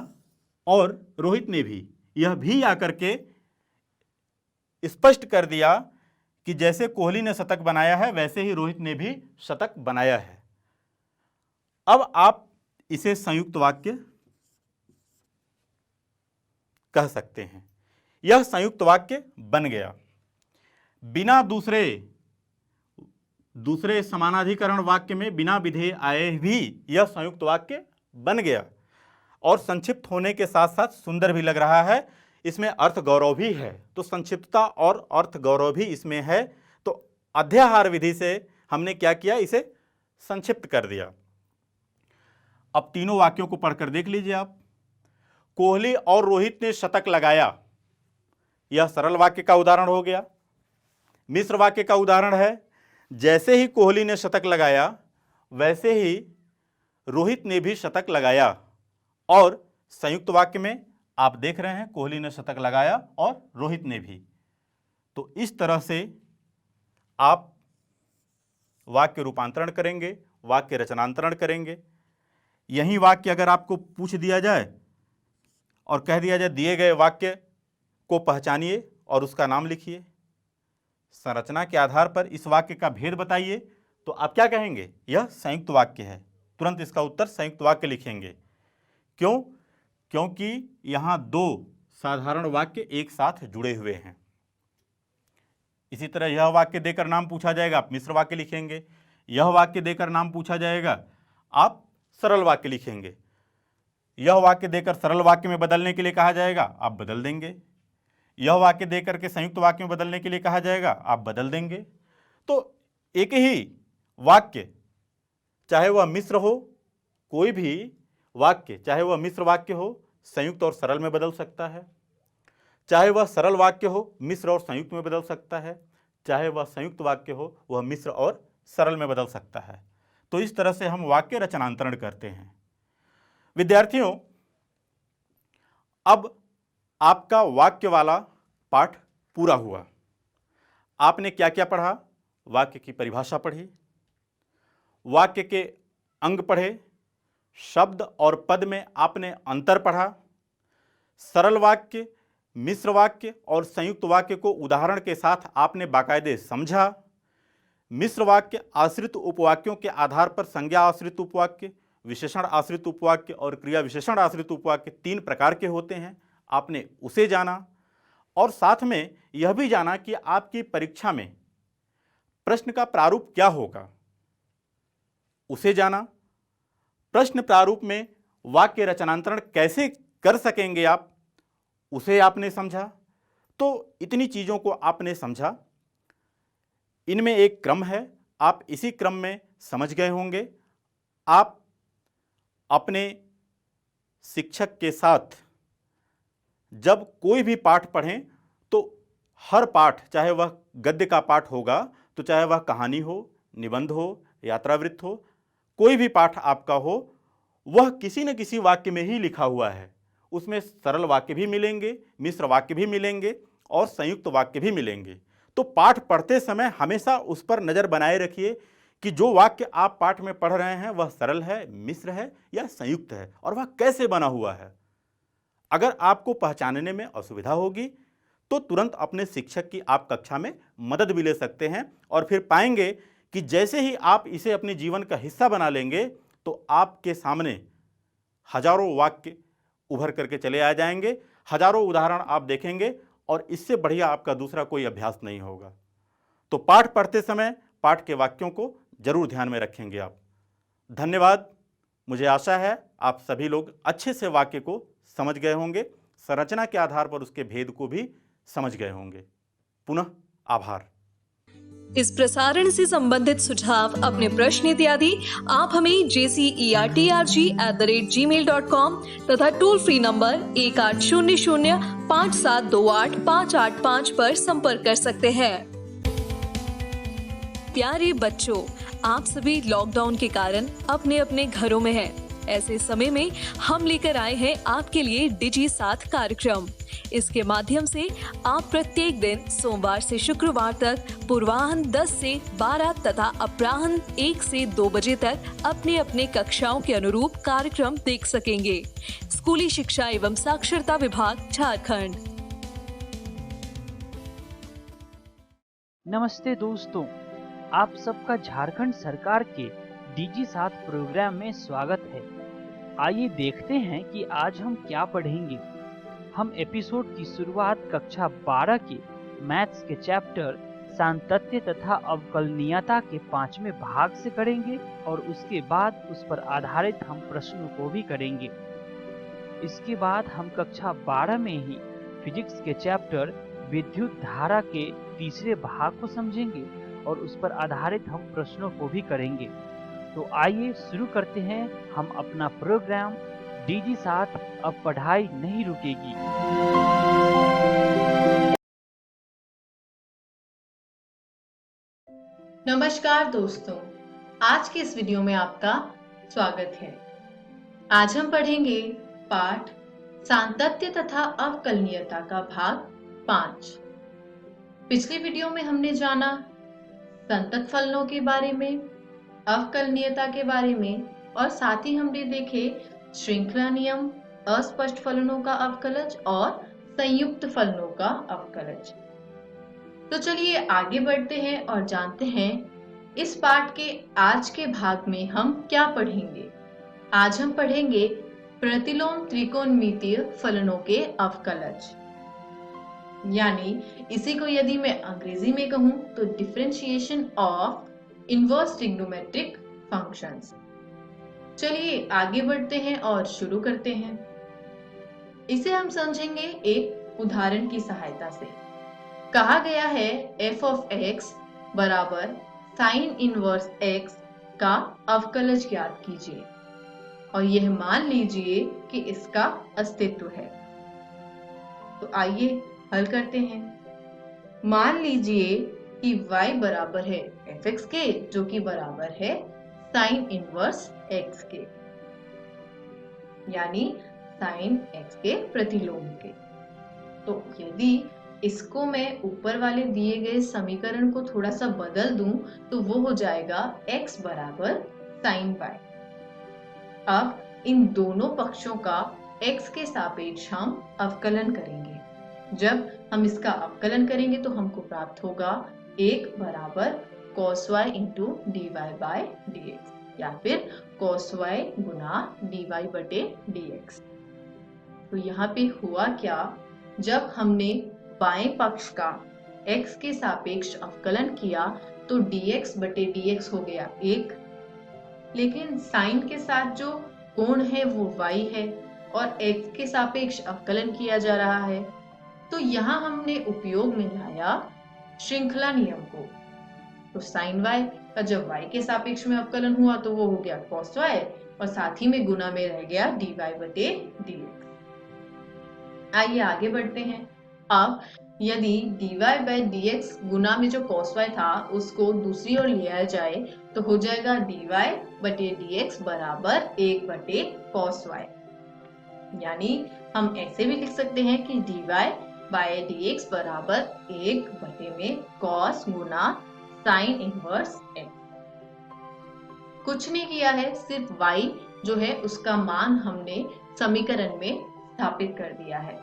और रोहित ने भी, यह भी आकर के स्पष्ट कर दिया कि जैसे कोहली ने शतक बनाया है वैसे ही रोहित ने भी शतक बनाया है। अब आप इसे संयुक्त वाक्य कह सकते हैं। यह संयुक्त वाक्य बन गया। बिना दूसरे समानाधिकरण वाक्य में बिना विधेय आए भी यह संयुक्त वाक्य बन गया, और संक्षिप्त होने के साथ साथ सुंदर भी लग रहा है। इसमें अर्थ गौरव भी है, तो संक्षिप्तता और अर्थ गौरव भी इसमें है। तो अध्याहार विधि से हमने क्या किया, इसे संक्षिप्त कर दिया। अब तीनों वाक्यों को पढ़कर देख लीजिए आप। कोहली और रोहित ने शतक लगाया, यह सरल वाक्य का उदाहरण हो गया। मिश्र वाक्य का उदाहरण है, जैसे ही कोहली ने शतक लगाया वैसे ही रोहित ने भी शतक लगाया। और संयुक्त वाक्य में आप देख रहे हैं, कोहली ने शतक लगाया और रोहित ने भी। तो इस तरह से आप वाक्य रूपांतरण करेंगे, वाक्य रचनांतरण करेंगे। यही वाक्य अगर आपको पूछ दिया जाए और कह दिया जाए दिए गए वाक्य को पहचानिए और उसका नाम लिखिए, संरचना के आधार पर इस वाक्य का भेद बताइए, तो आप क्या कहेंगे? यह संयुक्त वाक्य है। तुरंत इसका उत्तर संयुक्त वाक्य लिखेंगे। क्यों? क्योंकि यहां दो साधारण वाक्य एक साथ जुड़े हुए हैं। इसी तरह यह वाक्य देकर नाम पूछा जाएगा, आप मिश्र वाक्य लिखेंगे। यह वाक्य देकर नाम पूछा जाएगा, आप सरल वाक्य लिखेंगे। यह वाक्य देकर सरल वाक्य में बदलने के लिए कहा जाएगा, आप बदल देंगे। यह वाक्य देकर के संयुक्त वाक्य में बदलने के लिए कहा जाएगा, आप बदल देंगे। तो एक ही वाक्य, चाहे वह मिश्र हो, कोई भी वाक्य चाहे वह मिश्र वाक्य हो, संयुक्त और सरल में बदल सकता है। चाहे वह सरल वाक्य हो, मिश्र और संयुक्त में बदल सकता है। चाहे वह संयुक्त वाक्य हो, वह मिश्र और सरल में बदल सकता है। तो इस तरह से हम वाक्य रचनांतरण करते हैं। विद्यार्थियों, अब आपका वाक्य वाला पाठ पूरा हुआ। आपने क्या क्या पढ़ा? वाक्य की परिभाषा पढ़ी, वाक्य के अंग पढ़े, शब्द और पद में आपने अंतर पढ़ा, सरल वाक्य, मिश्र वाक्य और संयुक्त वाक्य को उदाहरण के साथ आपने बाकायदे समझा। मिश्र वाक्य आश्रित उपवाक्यों के आधार पर संज्ञा आश्रित उपवाक्य, विशेषण आश्रित उपवाक्य और क्रिया विशेषण आश्रित उपवाक्य 3 प्रकार के होते हैं, आपने उसे जाना। और साथ में यह भी जाना कि आपकी परीक्षा में प्रश्न का प्रारूप क्या होगा, उसे जाना। प्रश्न प्रारूप में वाक्य रचनांतरण कैसे कर सकेंगे आप, उसे आपने समझा। तो इतनी चीज़ों को आपने समझा। इनमें एक क्रम है, आप इसी क्रम में समझ गए होंगे। आप अपने शिक्षक के साथ जब कोई भी पाठ पढ़ें तो हर पाठ, चाहे वह गद्य का पाठ होगा, तो चाहे वह कहानी हो, निबंध हो, यात्रावृत्त हो, कोई भी पाठ आपका हो, वह किसी न किसी वाक्य में ही लिखा हुआ है। उसमें सरल वाक्य भी मिलेंगे, मिश्र वाक्य भी मिलेंगे और संयुक्त वाक्य भी मिलेंगे। तो पाठ पढ़ते समय हमेशा उस पर नज़र बनाए रखिए कि जो वाक्य आप पाठ में पढ़ रहे हैं वह सरल है, मिश्र है या संयुक्त है, और वह कैसे बना हुआ है। अगर आपको पहचानने में असुविधा होगी तो तुरंत अपने शिक्षक की आप कक्षा में मदद भी ले सकते हैं, और फिर पाएंगे कि जैसे ही आप इसे अपने जीवन का हिस्सा बना लेंगे तो आपके सामने हजारों वाक्य उभर करके चले आ जाएंगे, हजारों उदाहरण आप देखेंगे, और इससे बढ़िया आपका दूसरा कोई अभ्यास नहीं होगा। तो पाठ पढ़ते समय पाठ के वाक्यों को जरूर ध्यान में रखेंगे आप। धन्यवाद। मुझे आशा है आप सभी लोग अच्छे से वाक्य को समझ गए होंगे, संरचना के आधार पर उसके भेद को भी समझ गए होंगे। पुनः आभार। इस प्रसारण से संबंधित सुझाव, अपने प्रश्न इत्यादि आप हमें jcertrg@gmail.com तथा टोल फ्री नंबर 1800-5728-585 पर संपर्क कर सकते हैं। प्यारे बच्चों, आप सभी लॉकडाउन के कारण अपने अपने घरों में हैं। ऐसे समय में हम लेकर आए हैं आपके लिए डिजी साथ कार्यक्रम। इसके माध्यम से आप प्रत्येक दिन सोमवार से शुक्रवार तक पूर्वाह्न 10 से 12 तथा अपराह्न 1 से 2 बजे तक अपने अपने कक्षाओं के अनुरूप कार्यक्रम देख सकेंगे। स्कूली शिक्षा एवं साक्षरता विभाग, झारखंड। नमस्ते दोस्तों, आप सबका झारखंड सरकार के डीजी साथ प्रोग्राम में स्वागत है। आइए देखते हैं कि आज हम क्या पढ़ेंगे। हम एपिसोड की शुरुआत कक्षा 12 के मैथ्स के चैप्टर सांतत्य तथा अवकलनीयता के 5वें भाग से करेंगे, और उसके बाद उस पर आधारित हम प्रश्नों को भी करेंगे। इसके बाद हम कक्षा 12 में ही फिजिक्स के चैप्टर विद्युत धारा के 3रे भाग को समझेंगे, और उस पर आधारित हम प्रश्नों को भी करेंगे। तो आइए शुरू करते हैं हम अपना प्रोग्राम डीजी साथ, अब पढ़ाई नहीं रुकेगी। नमस्कार दोस्तों, आज के इस वीडियो में आपका स्वागत है। आज हम पढ़ेंगे पाठ सांतत्य तथा अवकलनीयता का भाग 5। पिछले वीडियो में हमने जाना संतत फलनों के बारे में, अवकलनीयता के बारे में, और साथ ही हमने देखे श्रृंखला नियम, अस्पष्ट फलनों का अवकलज और संयुक्त फलनों का अवकलज। तो चलिए आगे बढ़ते हैं और जानते हैं इस पाठ के आज के भाग में हम क्या पढ़ेंगे? आज हम पढ़ेंगे प्रतिलोम त्रिकोणमितीय फलनों के अवकलज, यानी इसी को यदि मैं अंग्रेजी में कहूं तो differentiation of inverse trigonometric functions. चलिए आगे बढ़ते हैं और शुरू करते हैं। इसे हम समझेंगे एक उदाहरण की सहायता से। कहा गया है f ऑफ x बराबर साइन इनवर्स x का अवकलज ज्ञात कीजिए और यह मान लीजिए कि इसका अस्तित्व है। तो आइए हल करते हैं। मान लीजिए कि y बराबर है fx के, जो कि बराबर है साइन इनवर्स x के, यानी साइन x के प्रतिलोम के। तो यदि इसको मैं ऊपर वाले दिए गए समीकरण को थोड़ा सा बदल दूं तो वो हो जाएगा x बराबर साइन y। अब इन दोनों पक्षों का x के सापेक्ष हम अवकलन करेंगे। जब हम इसका अवकलन करेंगे तो हमको प्राप्त होगा 1 बराबर cos y into dy by dx, या फिर cos y गुना dy बटे dx। तो यहाँ पे हुआ क्या, जब हमने बाएं पक्ष का x के सापेक्ष अवकलन किया तो dx बटे dx हो गया 1, लेकिन साइन के साथ जो कोण है वो y है और x के सापेक्ष अवकलन किया जा रहा है। तो यहाँ हमने उपयोग में लाया श्रृंखला नियम को। तो साइन y का जब y के सापेक्ष में अवकलन हुआ तो वो हो गया cos y और साथ ही में गुना में रह गया dy बटे dx। आइए आगे बढ़ते हैं। अब यदि dy by dx गुना में जो cos y था उसको दूसरी ओर लिया जाए तो हो जाएगा dy बटे dx बराबर 1 बटे cos y, यानी हम ऐसे भी लिख सकते हैं कि dy by dx बराबर 1 बटे में cos गुना साइन इनवर्स x। कुछ नहीं किया है, सिर्फ y जो है उसका मान हमने समीकरण में स्थापित कर दिया है।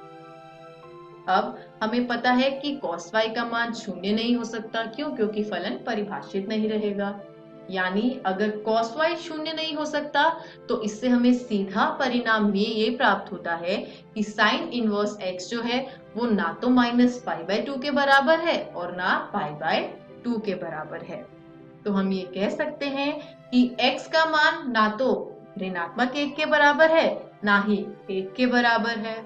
अब हमें पता है कि cos y का मान शून्य नहीं हो सकता। क्यों? क्योंकि फलन परिभाषित नहीं रहेगा। यानी अगर cos y शून्य नहीं हो सकता तो इससे हमें सीधा परिणाम ये प्राप्त होता है कि साइन इनवर्स x जो है वो ना तो माइनस पाई बाय 2 के बराबर है और ना पाई बाय 2 के बराबर है। तो हम ये कह सकते हैं कि x का मान ना तो ऋणात्मक 1 के बराबर है ना ही 1 के बराबर है,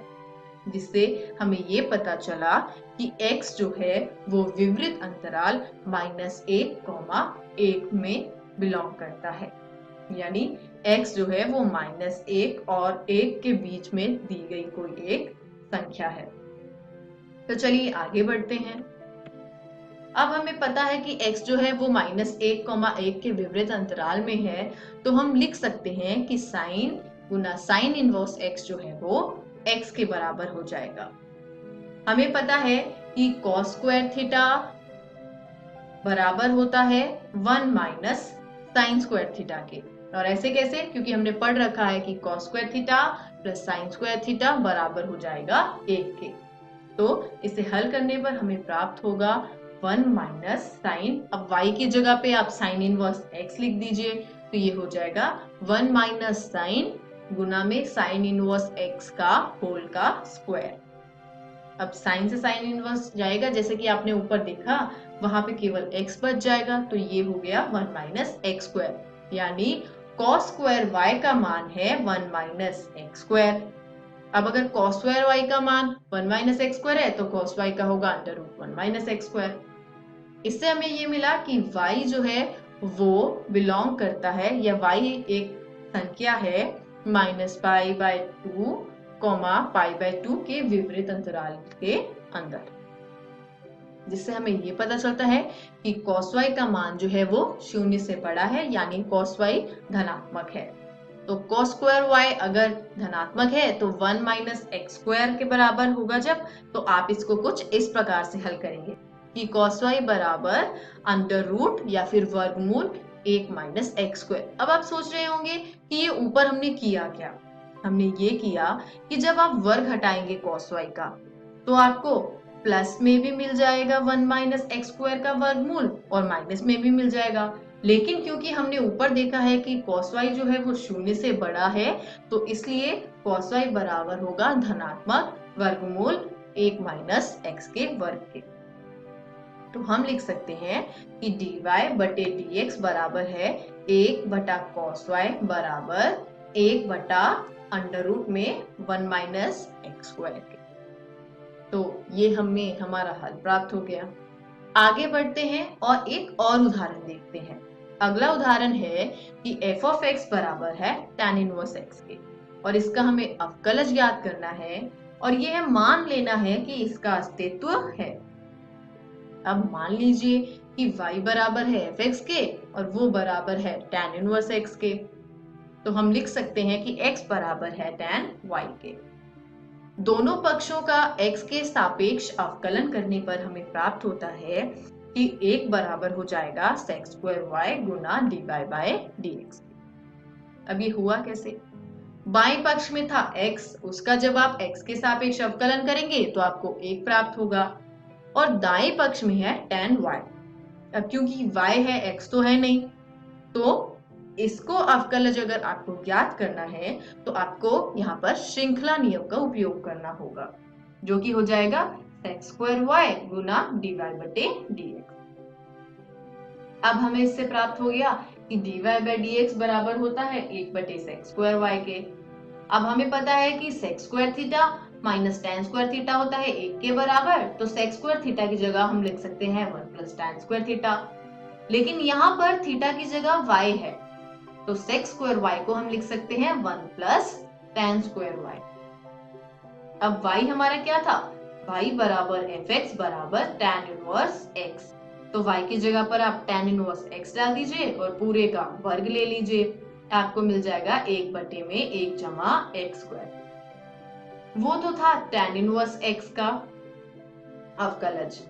जिससे हमें ये पता चला कि x जो है वो विवृत अंतराल -1, 1 में बिलोंग करता है। यानी x जो है वो -1 और 1 के बीच में दी गई कोई एक संख्या है। तो चलिए आगे बढ़ते हैं। अब हमें पता है कि x जो है वो -1, 1 के विवृत अंतराल में है, तो हम लिख सकते हैं कि साइन गुना साइन इनवर्स x जो है वो x के बराबर हो जाएगा। हमें पता है कि cos स्क्वायर थीटा बराबर होता है 1 माइनस साइन स्क्वायर थीटा के। और ऐसे कैसे? क्योंकि हमने पढ़ रखा है कि cos square theta plus sine square theta बराबर हो जाएगा 1 के। तो इसे हल करने पर हमें प्राप्त होगा 1 माइनस साइन, अब y की जगह पे आप साइन इनवर्स x लिख दीजिए, तो ये हो जाएगा 1 माइनस साइन गुना में साइन इनवर्स x का होल का स्क्वायर। अब साइन से साइन इनवर्स जाएगा, जैसे कि आपने ऊपर देखा वहां पे केवल x बच जाएगा, तो ये हो गया 1 माइनस एक्स स्क्वायर, यानी cos स्क्वायर y का मान है 1 माइनस एक्स स्क्वायर। अब अगर cos स्क्वायर y का मान 1 माइनस एक्स स्क्वायर है तो cos y का होगा √1 माइनस एक्स स्क्वायर। इससे हमें ये मिला कि y जो है वो बिलोंग करता है, या y एक संख्या है -π/2, π/2 के विपरीत अंतराल के अंदर, जिससे हमें ये पता चलता है कि cos y का मान जो है वो 0 से बड़ा है, यानी cos y धनात्मक है। तो cos स्क्वायर y अगर धनात्मक है तो 1 माइनस एक्स स्क्वायर के बराबर होगा जब, तो आप इसको कुछ इस प्रकार से हल करेंगे कि cos y बराबर अंडर रूट या फिर वर्गमूल 1 माइनस एक्स स्क्वायर। अब आप सोच रहे होंगे कि ये ऊपर हमने किया क्या? हमने ये किया कि जब आप वर्ग हटाएंगे cos y का तो आपको प्लस में भी मिल जाएगा 1 माइनस एक्स स्क्वायर का वर्गमूल और माइनस में भी मिल जाएगा। लेकिन क्योंकि हमने ऊपर देखा है कि cos y जो है वो शून्य से बड़ा है, तो इसलिए cos y बराबर होगा धनात्मक वर्गमूल 1 माइनस x के वर्ग के। तो हम लिख सकते हैं कि dy बटे dx बराबर है 1 बटा cos y बराबर 1 बटा अंडर रूट में 1 माइनस एक्स स्क्वायर के। तो ये हमें हमारा हल प्राप्त हो गया। आगे बढ़ते हैं और एक और उदाहरण देखते हैं। अगला उदाहरण है कि f ऑफ x बराबर है tan इनवर्स x के, और इसका हमें अवकलज ज्ञात करना है, और यह मान लेना है कि इसका अस्तित्व है। अब मान लीजिए कि y बराबर है fx के और वो बराबर है tan इनवर्स x के, तो हम लिख सकते हैं कि x बराबर है tan y के। दोनों पक्षों का x के सापेक्ष अवकलन करने पर हमें प्राप्त होता है कि एक बराबर हो जाएगा sec square y Guna dy by dx। अब ये हुआ कैसे? बाएं पक्ष में था x, उसका जब आप x के सापेक्ष अवकलन करेंगे तो आपको एक प्राप्त होगा, और दाएं पक्ष में है tan y। अब क्योंकि y है x तो है नहीं, तो इसको अवकलज अगर आपको ज्ञात करना है तो आपको यहाँ पर श्रृंखला नियम का उपयोग करना होगा, जो कि हो जाएगा sec स्क्वायर y गुना dy बटे dx। अब हमें इससे प्राप्त हो गया कि dy बाय dx बराबर होता है 1 बटे sec स्क्वायर y के। अब हमें पता है कि sec square theta minus tan square theta होता है 1 के बराबर, तो sec स्क्वायर थीटा की जगह हम लिख सकते हैं 1 प्लस tan स्क्वायर थीटा। लेकिन यहाँ पर थीटा की जगह y है, तो sec स्क्वायर y को हम लिख सकते हैं 1 प्लस tan स्क्वायर y। अब y हमारा क्या था? y बराबर fx बराबर tan इनवर्स x। तो y की जगह पर आप tan इनवर्स x डाल दीजिए और पूरे का वर्ग ले लीजिए, आपको मिल जाएगा 1 बटे में 1 जमा x स्क्वायर। वो तो था tan इनवर्स x का अवकलज।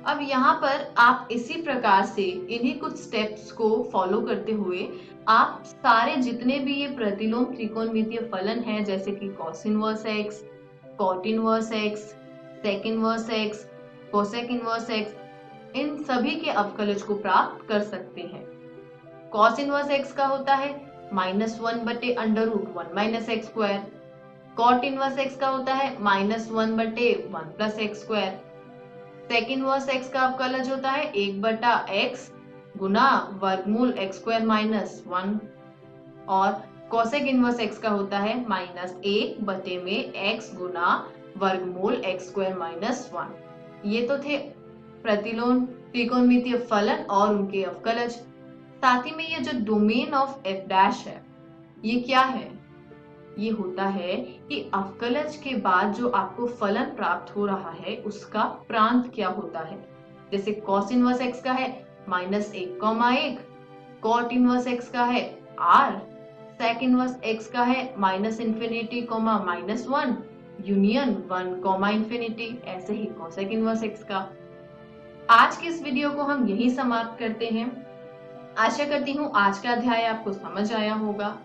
अब यहाँ पर आप इसी प्रकार से इन्हीं कुछ स्टेप्स को फॉलो करते हुए आप सारे जितने भी ये प्रतिलोम त्रिकोणमितीय फलन हैं, जैसे कि cos inverse x, cot inverse x, sec inverse x, cosec inverse x, इन सभी के अवकलज को प्राप्त कर सकते हैं। cos इनवर्स x का होता है -1 बटे under root 1 minus x square. cot inverse x का होता है -1 बटे 1 plus x square. sec inverse x का अवकलज होता है 1 बटा x गुना वर्गमूल x स्क्वायर माइनस 1, और cosec इनवर्स x का होता है -1 बटे में x गुना वर्गमूल x स्क्वायर माइनस 1। ये तो थे प्रतिलोम त्रिकोणमितीय फलन और उनके अवकलज। साथ ही में ये जो डोमेन ऑफ f डैश है, ये क्या है? ये होता है कि अवकलज के बाद जो आपको फलन प्राप्त हो रहा है उसका प्रांत क्या होता है। जैसे cos इनवर्स x का है -1,1, cot इनवर्स x का है r, sec इनवर्स x का है -∞, -1 यूनियन 1, इंफिनिटी, ऐसे ही cosec इनवर्स x का। आज के इस वीडियो को हम यही समाप्त करते हैं। आशा करती हूँ आज का अध्याय आपको समझ आया होगा।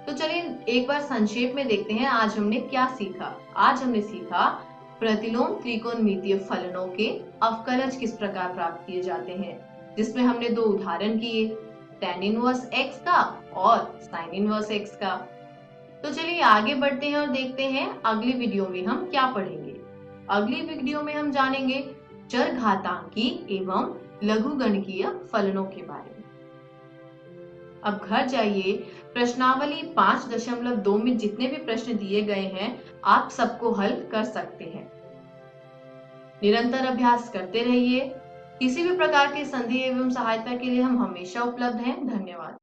तो चलिए एक बार संक्षेप में देखते हैं आज हमने क्या सीखा। आज हमने सीखा प्रतिलोम त्रिकोणमितीय फलनों के अवकलज किस प्रकार प्राप्त किए जाते हैं, जिसमें हमने दो उदाहरण किए, tan इनवर्स x का और sin इनवर्स x का। तो चलिए आगे बढ़ते हैं और देखते हैं अगली वीडियो में हम क्या पढ़ेंगे। अगली वीडियो में हम जानेंगे चरघातांकी एवं लघुगणकीय फलनों के बारे में। अब घर जाइए, प्रश्नावली 5.2 में जितने भी प्रश्न दिए गए हैं आप सबको हल कर सकते हैं। निरंतर अभ्यास करते रहिए। किसी भी प्रकार के संदेह एवं सहायता के लिए हम हमेशा उपलब्ध हैं। धन्यवाद।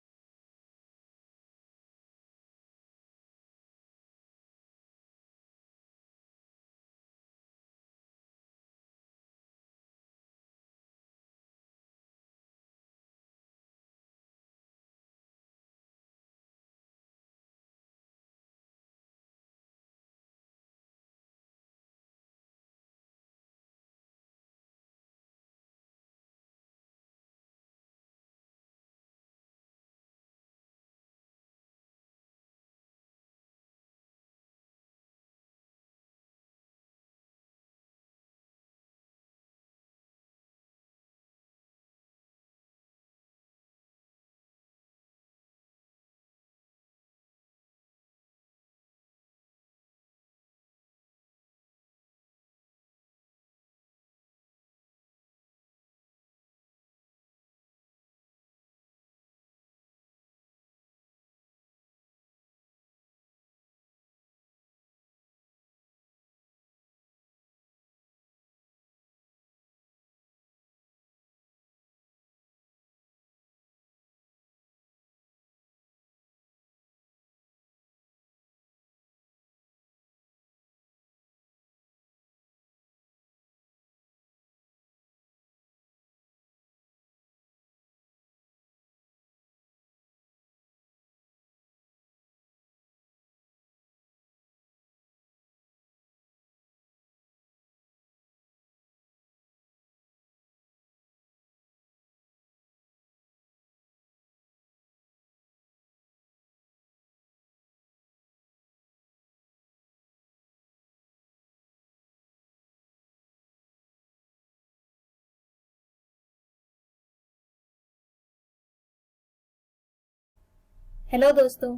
हेलो दोस्तों,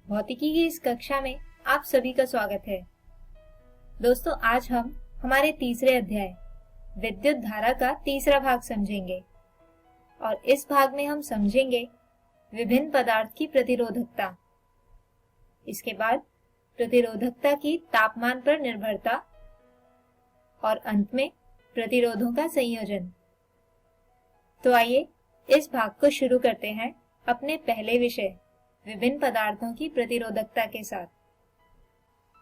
भौतिकी की इस कक्षा में आप सभी का स्वागत है। दोस्तों, आज हम हमारे तीसरे अध्याय विद्युत धारा का तीसरा भाग समझेंगे और इस भाग में हम समझेंगे विभिन्न पदार्थ की प्रतिरोधकता, इसके बाद प्रतिरोधकता की तापमान पर निर्भरता और अंत में प्रतिरोधों का संयोजन। तो आइए इस भाग को शुरू करते हैं अपने पहले विषय विभिन्न पदार्थों की प्रतिरोधकता के साथ।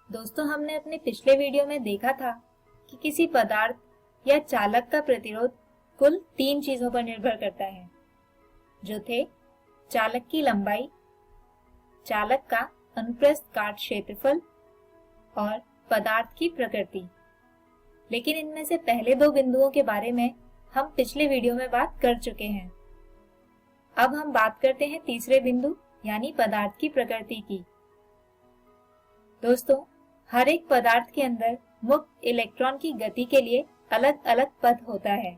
दोस्तों, हमने अपने पिछले वीडियो में देखा था कि किसी पदार्थ या चालक का प्रतिरोध कुल 3 चीजों पर निर्भर करता है, जो थे चालक की लंबाई, चालक का अनुप्रस्थ काट क्षेत्रफल और पदार्थ की प्रकृति। लेकिन इनमें से पहले 2 बिंदुओं के बारे में हम पिछले वीडियो में बात कर चुके हैं। अब हम बात करते हैं तीसरे बिंदु यानी पदार्थ की प्रकृति की। दोस्तों, हर एक पदार्थ के अंदर मुक्त इलेक्ट्रॉन की गति के लिए अलग अलग पथ होता है,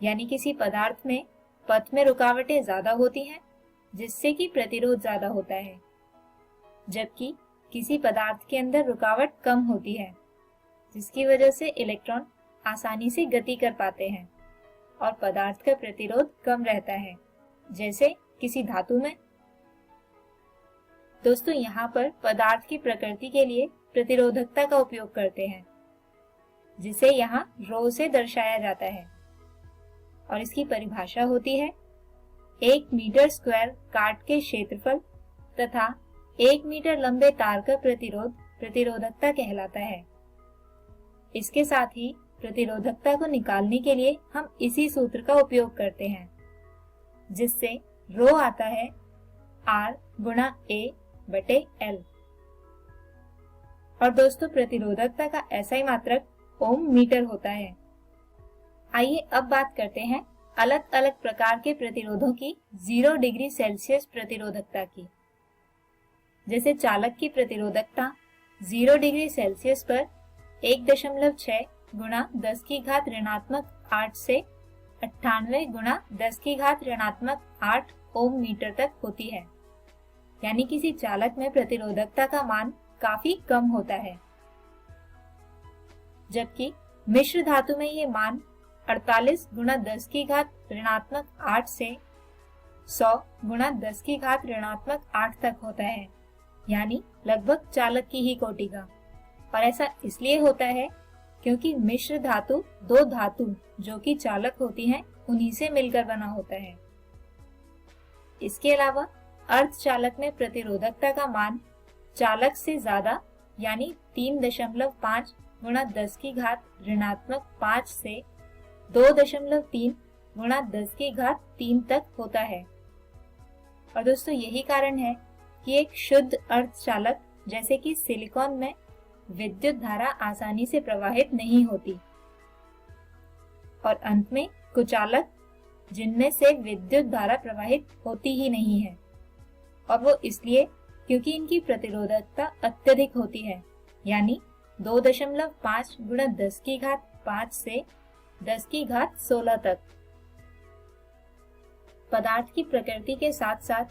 यानी किसी पदार्थ में पथ में रुकावटें ज्यादा होती हैं, जिससे कि प्रतिरोध ज्यादा होता है, जबकि किसी पदार्थ के अंदर रुकावट कम होती है, जिसकी वजह से इलेक्ट्रॉन आसानी से गति कर पाते हैं और पदार्थ का प्रतिरोध कम रहता है, जैसे किसी धातु में। दोस्तों, यहाँ पर पदार्थ की प्रकृति के लिए प्रतिरोधकता का उपयोग करते हैं, जिसे यहाँ रो से दर्शाया जाता है और इसकी परिभाषा होती है 1 मीटर स्क्वायर काट के क्षेत्रफल तथा 1 मीटर लंबे तार का प्रतिरोध प्रतिरोधकता कहलाता है। इसके साथ ही प्रतिरोधकता को निकालने के लिए हम इसी सूत्र का उपयोग करते हैं, जिससे रो आता है R गुणा A बटे L। और दोस्तों, प्रतिरोधकता का SI मात्रक ओम मीटर होता है। आइए अब बात करते हैं अलग अलग प्रकार के प्रतिरोधों की 0 डिग्री सेल्सियस प्रतिरोधकता की। जैसे चालक की प्रतिरोधकता 0 डिग्री सेल्सियस पर 1.6 गुणा 10 की घात ऋणात्मक 8 से 98 गुणा 10 की घात ऋणात्मक 8 ओम मीटर तक होती है, यानी किसी चालक में प्रतिरोधकता का मान काफी कम होता है, जबकि मिश्र धातु में ये मान 48 गुणा 10 की घात ऋणात्मक 8 से 100 गुणा 10 की घात ऋणात्मक 8 तक होता है, यानी लगभग चालक की ही कोटि का। और ऐसा इसलिए होता है क्योंकि मिश्र धातु 2 धातु जो कि चालक होती हैं, उन्हीं से मिलकर बना होता है। इसके अलावा अर्धचालक में प्रतिरोधकता का मान चालक से ज्यादा यानी 3.5 गुणा 10 की घात ऋणात्मक 5 से 2.3 गुणा 10 की घात 3 तक होता है। और दोस्तों, यही कारण है कि एक शुद्ध अर्धचालक जैसे कि सिलिकॉन में विद्युत धारा आसानी से प्रवाहित नहीं होती और अंत में कुचालक जिनमें से विद्युत धारा प्रवाहित होती ही नहीं है, और वो इसलिए क्योंकि इनकी प्रतिरोधकता अत्यधिक होती है, यानी 2.5 गुणा 10 की घात 5 से 10 की घात 16 तक। पदार्थ की प्रकृति के साथ साथ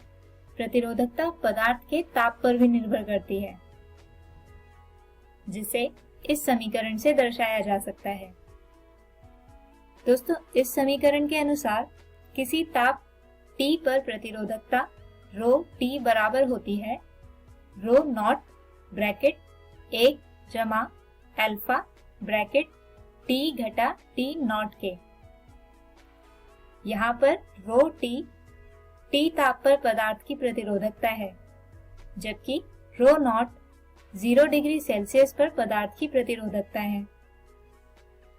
प्रतिरोधकता पदार्थ के ताप पर भी निर्भर करती है, जिसे इस समीकरण से दर्शाया जा सकता है। दोस्तों, इस समीकरण के अनुसार किसी ताप T पर प्रतिरोधकता रो T बराबर होती है रो नॉट ब्रैकेट 1 जमा अल्फा ब्रैकेट T घटा T नॉट के। यहाँ पर रो T ताप पर पदार्थ की प्रतिरोधकता है, जबकि रो नॉट 0 डिग्री सेल्सियस पर पदार्थ की प्रतिरोधकता है।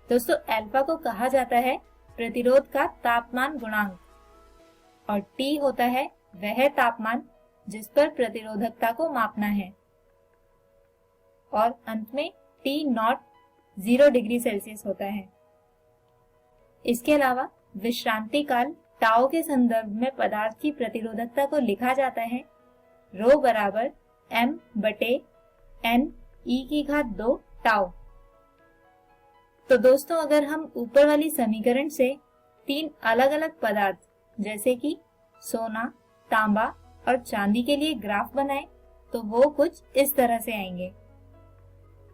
दोस्तों, अल्फा को कहा जाता है प्रतिरोध का तापमान गुणांक और T होता है वह तापमान जिस पर प्रतिरोधकता को मापना है, और अंत में T नॉट 0 डिग्री सेल्सियस होता है। इसके अलावा विश्रांति काल टाउ के संदर्भ में पदार्थ की प्रतिरोधकता को लिखा जाता है रो बराबर m बटे n e की घात 2 टाउ। तो दोस्तों, अगर हम ऊपर वाली समीकरण से 3 अलग अलग पदार्थ जैसे कि सोना, तांबा और चांदी के लिए ग्राफ बनाएं तो वो कुछ इस तरह से आएंगे।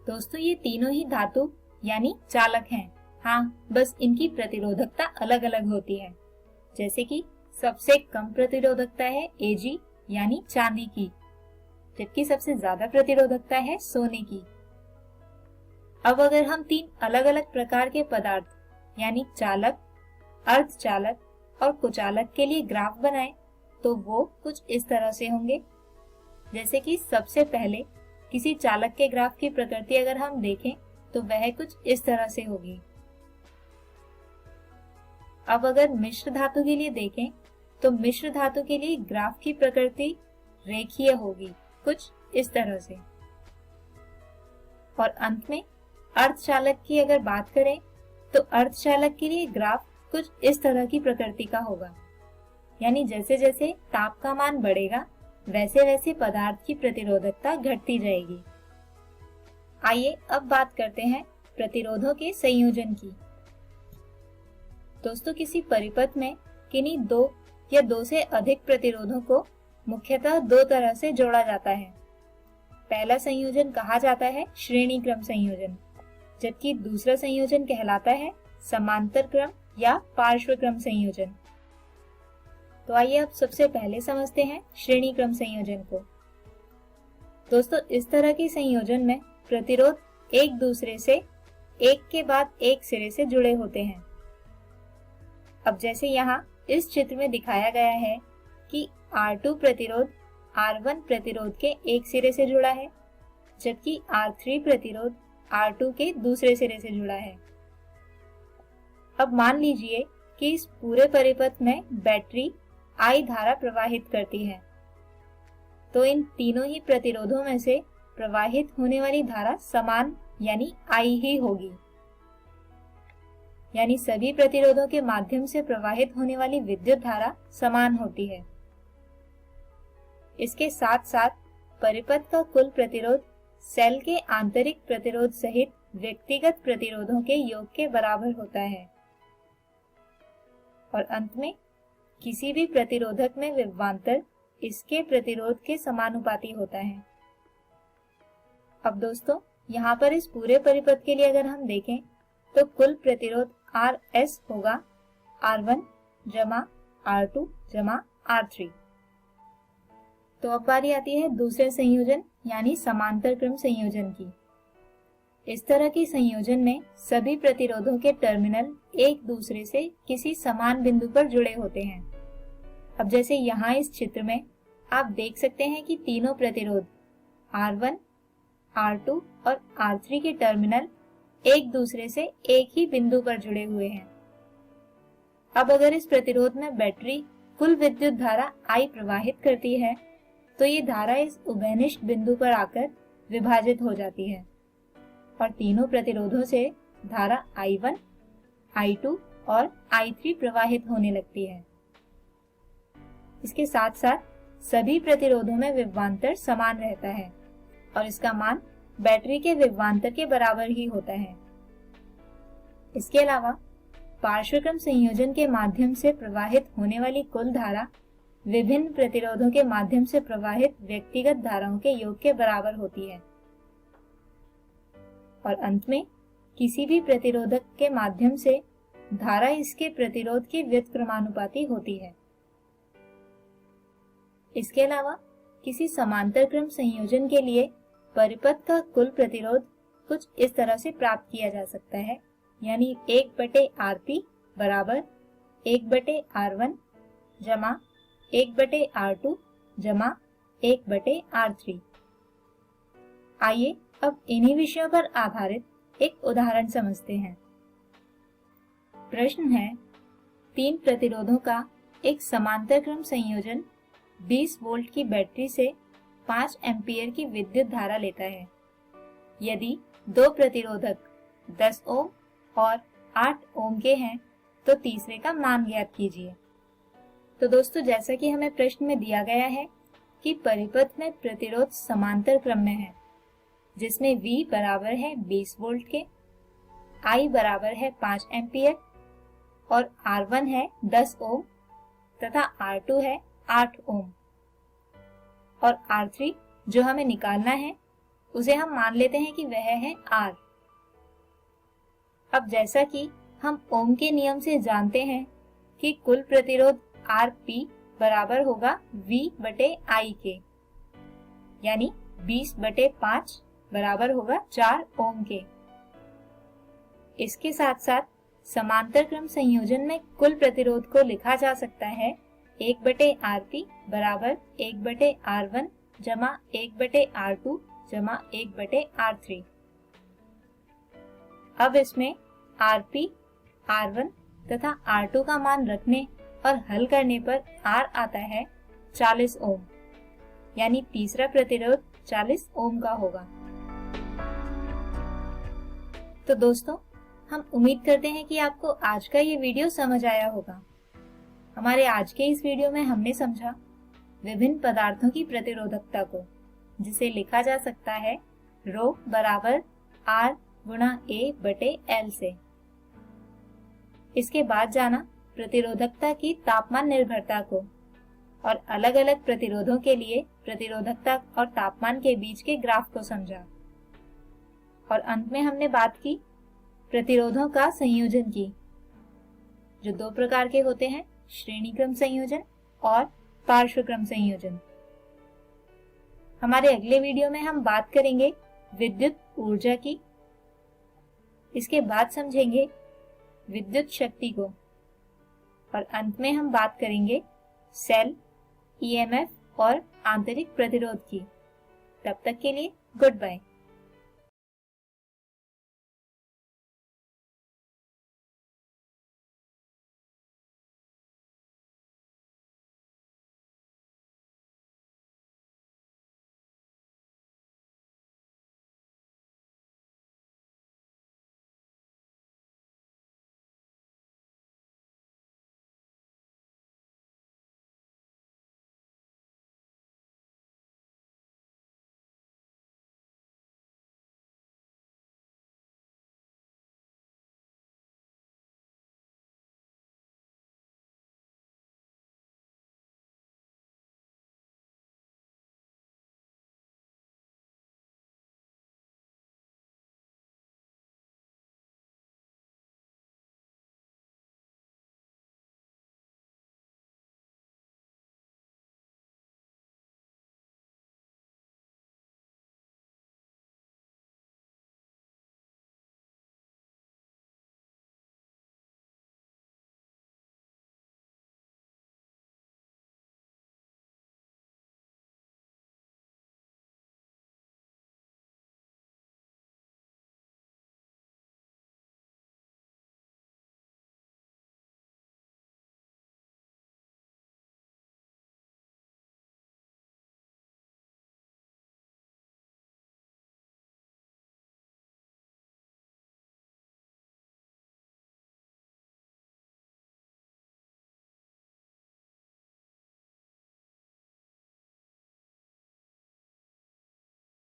दोस्तों ये तीनों ही धातु यानी चालक हैं। हाँ, बस इनकी प्रतिरोधकता अलग अलग होती है। जैसे कि सबसे कम प्रतिरोधकता है Ag यानी चांदी की, जबकि सबसे ज्यादा प्रतिरोधकता है सोने की। अब अगर हम तीन अलग अलग प्रकार के पदार्थ यानी चालक, अर्धचालक और कुचालक के लिए ग्राफ बनाएं तो वो कुछ इस तरह से होंगे। जैसे कि सबसे पहले किसी चालक के ग्राफ की प्रकृति अगर हम देखें तो वह कुछ इस तरह से होगी। अब अगर मिश्र धातु के लिए देखें तो मिश्र धातु के लिए ग्राफ की प्रकृति रेखीय होगी, कुछ इस तरह से। और अंत में अर्धचालक की अगर बात करें तो अर्धचालक के लिए ग्राफ कुछ इस तरह की प्रकृति का होगा, यानी जैसे जैसे ताप का मान बढ़ेगा वैसे वैसे पदार्थ की प्रतिरोधकता घटती जाएगी। आइए अब बात करते हैं प्रतिरोधों के संयोजन की। दोस्तों किसी परिपथ में किन्हीं दो या दो से अधिक प्रतिरोधों को मुख्यतः दो तरह से जोड़ा जाता है। पहला संयोजन कहा जाता है श्रेणी क्रम संयोजन, जबकि दूसरा संयोजन कहलाता है समांतर क्रम या पार्श्व क्रम संयोजन। तो आइए अब सबसे पहले समझते हैं श्रेणी क्रम संयोजन को। दोस्तों इस तरह के संयोजन में प्रतिरोध एक दूसरे से एक के बाद एक सिरे से जुड़े होते हैं। अब जैसे यहाँ इस चित्र में दिखाया गया है कि R2 प्रतिरोध R1 प्रतिरोध के एक सिरे से जुड़ा है, जबकि R3 प्रतिरोध R2 के दूसरे सिरे से जुड़ा है। अब मान लीजिए कि इस पूरे परिपथ में बैटरी I धारा प्रवाहित करती है, तो इन तीनों ही प्रतिरोधों में से प्रवाहित होने वाली धारा समान यानी I ही होगी। यानी सभी प्रतिरोधों के माध्यम से प्रवाहित होने वाली विद्युत धारा समान होती है। इसके साथ साथ परिपथ का कुल प्रतिरोध सेल के आंतरिक प्रतिरोध सहित व्यक्तिगत प्रतिरोधों के योग के बराबर होता है। और अंत में किसी भी प्रतिरोधक में विभवांतर इसके प्रतिरोध के समानुपाती होता है। अब दोस्तों यहाँ पर इस पूरे परिपथ के लिए अगर हम देखें तो कुल प्रतिरोध RS होगा R1 जमा R2 जमा R3। तो अब बारी आती है दूसरे संयोजन यानी समांतर क्रम संयोजन की। इस तरह के संयोजन में सभी प्रतिरोधों के टर्मिनल एक दूसरे से किसी समान बिंदु पर जुड़े होते हैं। अब जैसे यहाँ इस चित्र में आप देख सकते हैं कि तीनों प्रतिरोध R1, R2 और R3 के टर्मिनल एक दूसरे से एक ही बिंदु पर जुड़े हुए हैं। अब अगर इस प्रतिरोध में बैटरी कुल विद्युत धारा I प्रवाहित करती है तो ये धारा इस उभयनिष्ठ बिंदु पर आकर विभाजित हो जाती है और तीनों प्रतिरोधों से धारा I1, I2 और I3 प्रवाहित होने लगती है। इसके साथ साथ सभी प्रतिरोधों में विभवांतर समान रहता है और इसका मान बैटरी के विभवांतर के बराबर ही होता है। इसके अलावा पार्श्वक्रम संयोजन के माध्यम से प्रवाहित होने वाली कुल धारा विभिन्न प्रतिरोधों के माध्यम से प्रवाहित व्यक्तिगत धाराओं के योग के बराबर होती है। और अंत में किसी भी प्रतिरोधक के माध्यम से धारा इसके प्रतिरोध के व्युत्क्रमानुपाती होती है। इसके अलावा किसी समांतर क्रम संयोजन के लिए परिपथ का कुल प्रतिरोध कुछ इस तरह से प्राप्त किया जा सकता है, यानी 1/Rp बराबर 1/R1 जमा 1/R2 जमा 1/R3। आइए अब इन्हीं विषयों पर आधारित एक उदाहरण समझते हैं। प्रश्न है, 3 प्रतिरोधों का एक समांतर क्रम संयोजन 20 वोल्ट की बैटरी से 5 एम्पीयर की विद्युत धारा लेता है। यदि 2 प्रतिरोधक 10 ओम और 8 ओम के हैं तो तीसरे का मान ज्ञात कीजिए। तो दोस्तों जैसा कि हमें प्रश्न में दिया गया है कि परिपथ में प्रतिरोध समांतर क्रम में है, जिसमें V बराबर है 20 वोल्ट के, I बराबर है 5 एम्पीयर और R1 है 10 ओम तथा R2 है 8 ओम। और R3 जो हमें निकालना है उसे हम मान लेते हैं कि वह है R। अब जैसा कि हम ओम के नियम से जानते हैं कि कुल प्रतिरोध Rp बराबर होगा V बटे I के, यानी 20/5 बराबर होगा 4 ओम के। इसके साथ साथ समांतर क्रम संयोजन में कुल प्रतिरोध को लिखा जा सकता है 1/Rp बराबर 1/R1 जमा 1/R2 जमा 1/R3। अब इसमें Rp, R1 तथा R2 का मान रखने और हल करने पर R आता है 40 ओम, यानी तीसरा प्रतिरोध 40 ओम का होगा। तो दोस्तों, हम उम्मीद करते हैं कि आपको आज का ये वीडियो समझ आया होगा। हमारे आज के इस वीडियो में हमने समझा विभिन्न पदार्थों की प्रतिरोधकता को, जिसे लिखा जा सकता है रो बराबर R गुणा A बटे L से। इसके बाद जाना प्रतिरोधकता की तापमान निर्भरता को और अलग अलग प्रतिरोधों के लिए प्रतिरोधकता और तापमान के बीच के ग्राफ को समझा। और अंत में हमने बात की प्रतिरोधों का संयोजन की, जो 2 प्रकार के होते हैं, श्रेणी क्रम संयोजन और पार्श्व क्रम संयोजन। हमारे अगले वीडियो में हम बात करेंगे विद्युत ऊर्जा की। इसके बाद समझेंगे विद्युत शक्ति को और अंत में हम बात करेंगे सेल, ईएमएफ और आंतरिक प्रतिरोध की। तब तक के लिए गुड बाय।